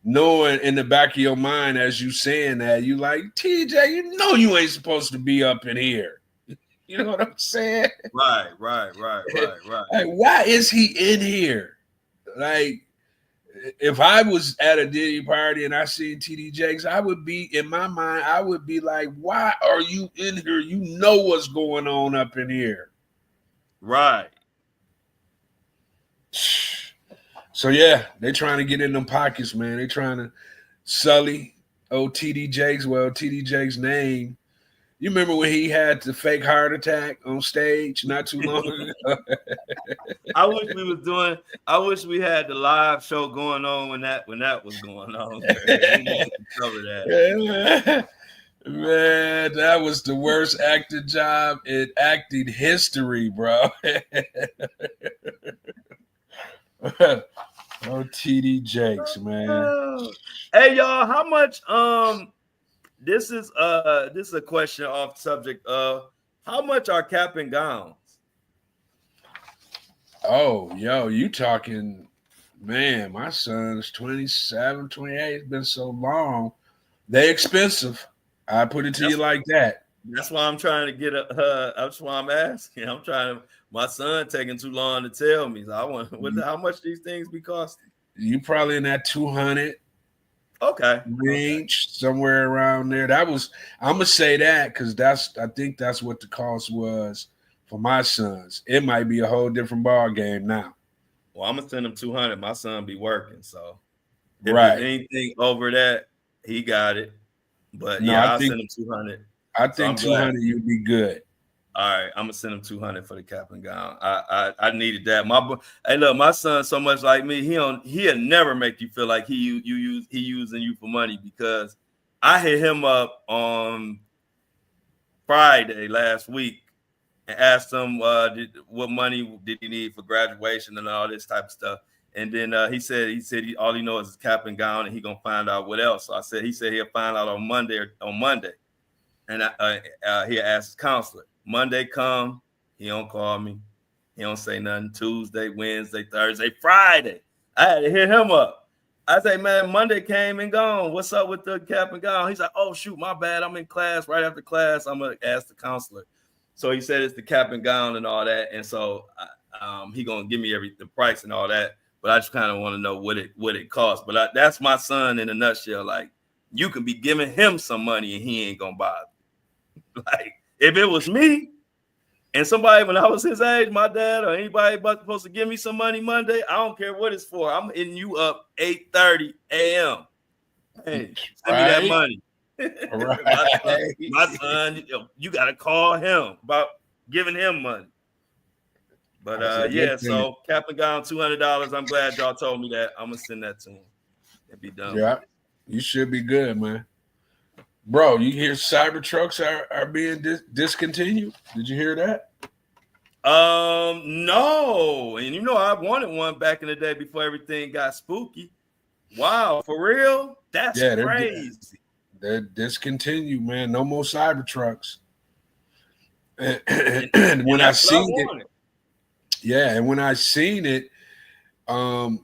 Knowing in the back of your mind as you saying that, you like, TJ, you know you ain't supposed to be up in here. You know what I'm saying? Right. Like, why is he in here? Like, if I was at a Diddy party and I seen TD Jakes, I would be, in my mind, I would be like, why are you in here? You know what's going on up in here. Right. So, yeah, they trying to get in them pockets, man. They trying to sully TD Jakes. Well, TD Jakes' name. You remember when he had the fake heart attack on stage not too long ago? I wish we had the live show going on when that was going on. Cover that. Man, that was the worst acting job in acting history, bro. TD Jakes, man. Hey y'all, how much this is a question off subject of how much are cap and gowns? Oh, yo, you talking, man, my son's 27, 28. It's been so long. They expensive. I put it to you like that. That's why I'm trying to get that's why I'm asking. My son taking too long to tell me. So I want how much these things be costing? You probably in that 200 range, somewhere around there. I'm gonna say that because I think that's what the cost was for my sons. It might be a whole different ball game now. Well, I'm gonna send him 200. My son be working, so if right. there's anything over that, he got it. But no, I'll send him 200. I think 200 you'd be good. All right, I'm gonna send him 200 for the cap and gown. I needed that. Hey, look, my son so much like me. He'll never make you feel like he using you for money, because I hit him up on Friday last week and asked him what money did he need for graduation and all this type of stuff. And then he said all he knows is cap and gown, and he gonna find out what else. So he said he'll find out on Monday. And he asked his counselor. Monday come, he don't call me. He don't say nothing. Tuesday, Wednesday, Thursday, Friday. I had to hit him up. I say, man, Monday came and gone. What's up with the cap and gown? He's like, oh, shoot, my bad. I'm in class. Right after class, I'm going to ask the counselor. So he said it's the cap and gown and all that. And so he going to give me the price and all that. But I just kind of want to know what it costs. But that's my son in a nutshell. Like, you can be giving him some money and he ain't going to bother. Like, if it was me and somebody when I was his age, my dad or anybody supposed to give me some money Monday, I don't care what it's for. I'm hitting you up 8:30 a.m. Hey, send me that money. Right. my son, you got to call him about giving him money. But so cap and gown, $200. I'm glad y'all told me that. I'm gonna send that to him and be done. Yeah, you should be good, man. Bro, you hear Cybertrucks are being discontinued? Did you hear that? No. And I wanted one back in the day before everything got spooky. Wow, for real? That's crazy. They're discontinued, man. No more Cybertrucks. And when I seen it, and when I seen it,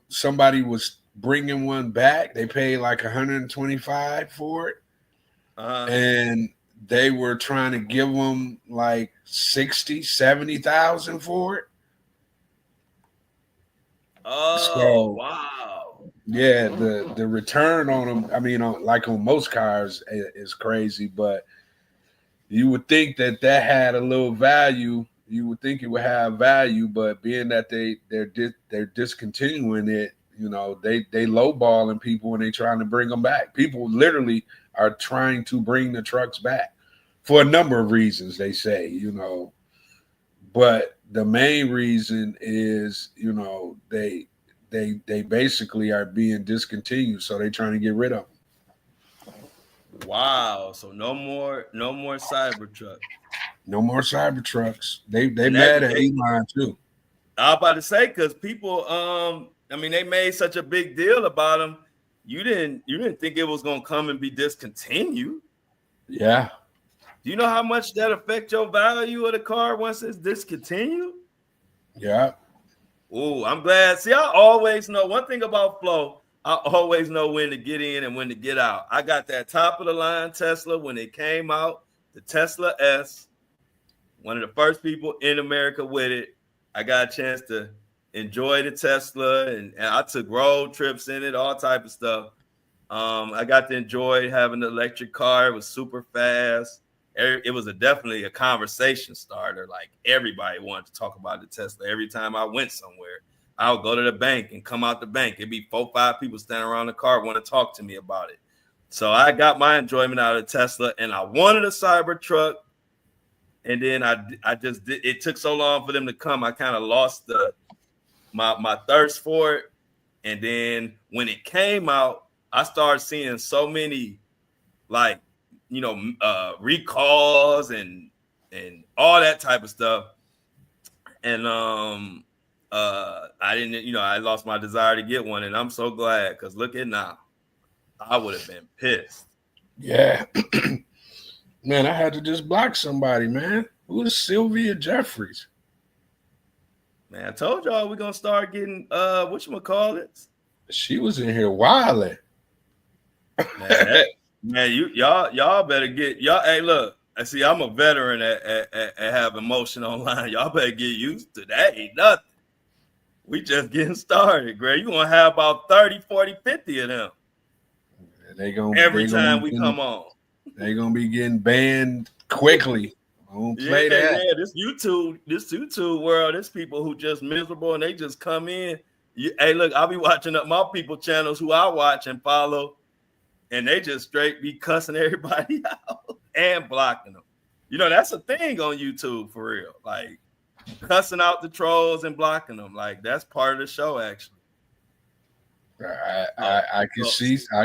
somebody was bringing one back. They paid like $125 for it. And they were trying to give them like 60, 70,000 for it. Oh, so, wow. Yeah, the return on them, I mean, on most cars is crazy, but you would think that had a little value you would think it would have value, but being that they're discontinuing it, you know, they lowballing people and they trying to bring them back. People literally are trying to bring the trucks back for a number of reasons, they say, you know. But the main reason is, you know, they basically are being discontinued, so they're trying to get rid of them. Wow. So no more Cybertruck. No more Cybertrucks. They mad at Elon too. I was about to say, because people, I mean, they made such a big deal about them. You didn't think it was gonna come and be discontinued. Yeah. Do you know how much that affect your value of the car once it's discontinued? Yeah. Oh, I'm glad. See, I always know one thing about Flow. I always know when to get in and when to get out. I got that top of the line Tesla when it came out, the Tesla S, one of the first people in America with it. I got a chance to enjoy the Tesla, and I took road trips in it, all type of stuff. I got to enjoy having the electric car. It was super fast. It was definitely a conversation starter. Like everybody wanted to talk about the Tesla. Every time I went somewhere, I would go to the bank and come out the bank. It'd be 4-5 people standing around the car want to talk to me about it. So I got my enjoyment out of the Tesla, and I wanted a Cybertruck. And then I just did. It took so long for them to come. I kind of lost my thirst for it. And then when it came out, I started seeing so many, like, you know, recalls and all that type of stuff. And I didn't, you know, I lost my desire to get one, and I'm so glad, because look at now, I would have been pissed. Yeah. Man, I had to just block somebody, man. Who is Sylvia Jeffries? Man, I told y'all we're gonna start getting whatchamacallits. She was in here wilding. Man, y'all better get y'all. Hey, look, I see I'm a veteran at have emotion online. Y'all better get used to that. Ain't nothing. We just getting started, Greg. You gonna have about 30, 40, 50 of them. Every time we come on. They're gonna be getting banned quickly. Don't play that. Yeah, this YouTube world, there's people who just miserable and they just come in. Hey, look, I'll be watching up my people channels who I watch and follow, and they just straight be cussing everybody out and blocking them. You know, that's a thing on YouTube for real. Like cussing out the trolls and blocking them. Like that's part of the show, actually. I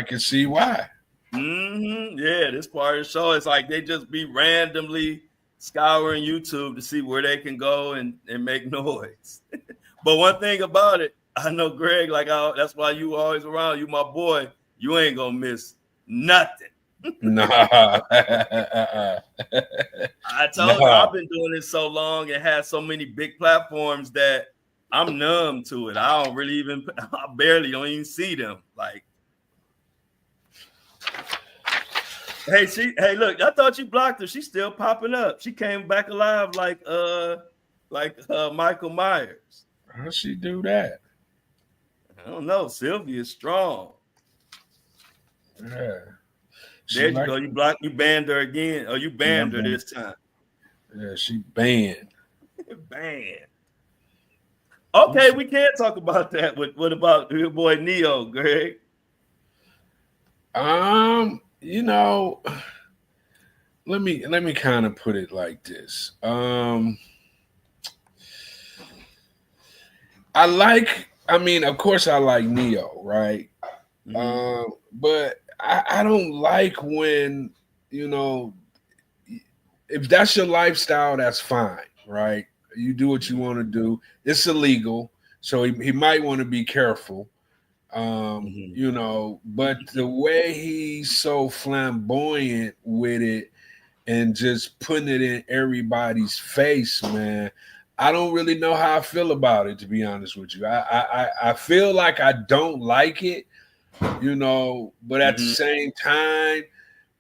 can see why. Yeah, this part of the show is like they just be randomly scouring YouTube to see where they can go and make noise. But one thing about it, I know Greg, like that's why you always around. You my boy. You ain't gonna miss nothing. Nah. I told you I've been doing this so long and had so many big platforms that I'm numb to it. I don't really even, I barely don't even see them. Like, hey, look, I thought you blocked her. She's still popping up. She came back alive like Michael Myers. How'd she do that? I don't know. Sylvia's strong. Yeah. There you go. You banned her again. Oh, you banned her this time. Yeah, she banned. Banned. Okay, we can't talk about that. What about your boy Neo, Greg? You know, let me kind of put it like this. Of course I like Neo, right? Mm-hmm. But I don't like when, you know, if that's your lifestyle, that's fine, right? You do what you want to do. It's illegal, so he might want to be careful. You know, but the way he's so flamboyant with it and just putting it in everybody's face, man, I don't really know how I feel about it, to be honest with you. I feel like I don't like it, you know, but at the same time,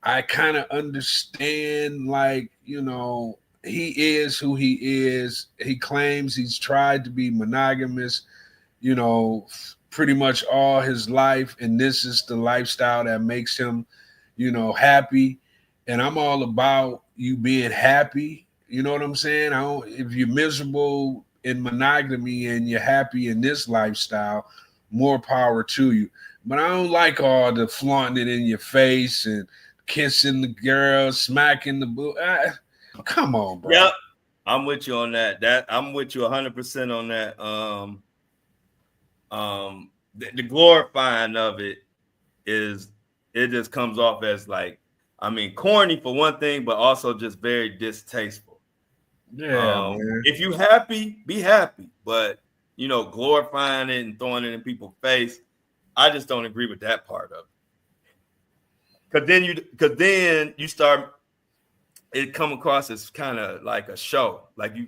I kind of understand, like, you know, he is who he is. He claims he's tried to be monogamous, you know, pretty much all his life, and this is the lifestyle that makes him, you know, happy. And I'm all about you being happy, You know what I'm saying? If you're miserable in monogamy and you're happy in this lifestyle, more power to you. But I don't like all the flaunting it in your face and kissing the girl, smacking the boo. Come on, bro. Yep, I'm with you on that. I'm with you 100% on that. The glorifying of it just comes off as like, I mean, corny for one thing, but also just very distasteful. Yeah, man. If you happy, be happy, but glorifying it and throwing it in people's face, I just don't agree with that part of it. Because then you start, it come across as kind of like a show, you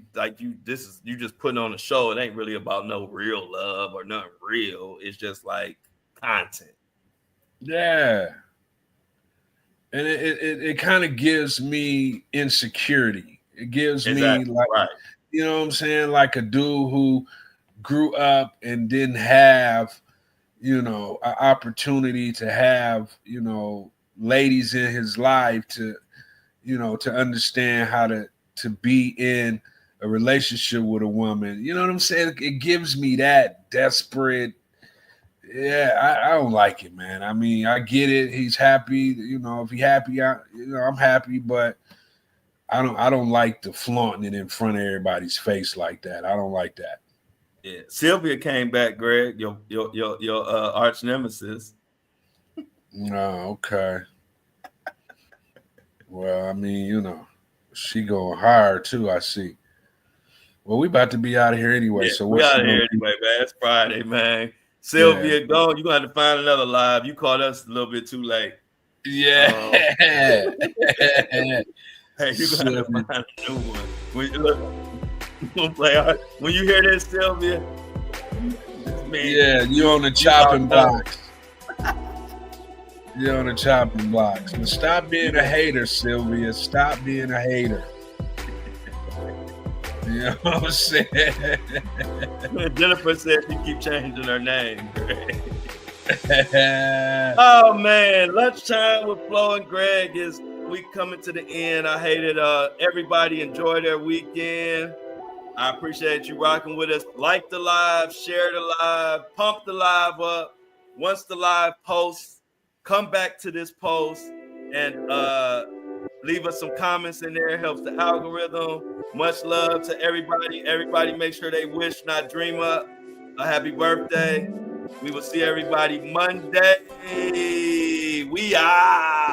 just putting on a show. It ain't really about no real love or nothing real. It's just like content. Yeah. And it kind of gives me insecurity. It gives me like, right. You know what I'm saying? Like a dude who grew up and didn't have, an opportunity to have, ladies in his life to, to understand how to be in a relationship with a woman. You know what I'm saying? It gives me that desperate. Yeah, I don't like it, man. I mean, I get it. He's happy. If he's happy, I'm happy, but I don't like the flaunting it in front of everybody's face like that. I don't like that. Yeah, Sylvia came back, Greg, your arch nemesis. Oh, okay. Well, I mean, she going hard too, I see. Well, we about to be out of here anyway. Yeah, so we out of here anyway, man. It's Friday, man. Sylvia, go. You're going to have to find another live. You caught us a little bit too late. Yeah. Hey, you're going to have to find a new one. When you hear this, Sylvia, you on the chopping blocks. You're on the chopping blocks. But stop being a hater, Sylvia. Stop being a hater. You know what I'm saying? Jennifer said you keep changing her name. Oh man, lunchtime with Flo and Greg is we coming to the end. I hated everybody enjoy their weekend. I appreciate you rocking with us. Like the live, share the live, pump the live up. Once the live posts, come back to this post and leave us some comments in there. It helps the algorithm. Much love to everybody. Everybody make sure they wish, not dream up, a happy birthday. We will see everybody Monday. We are.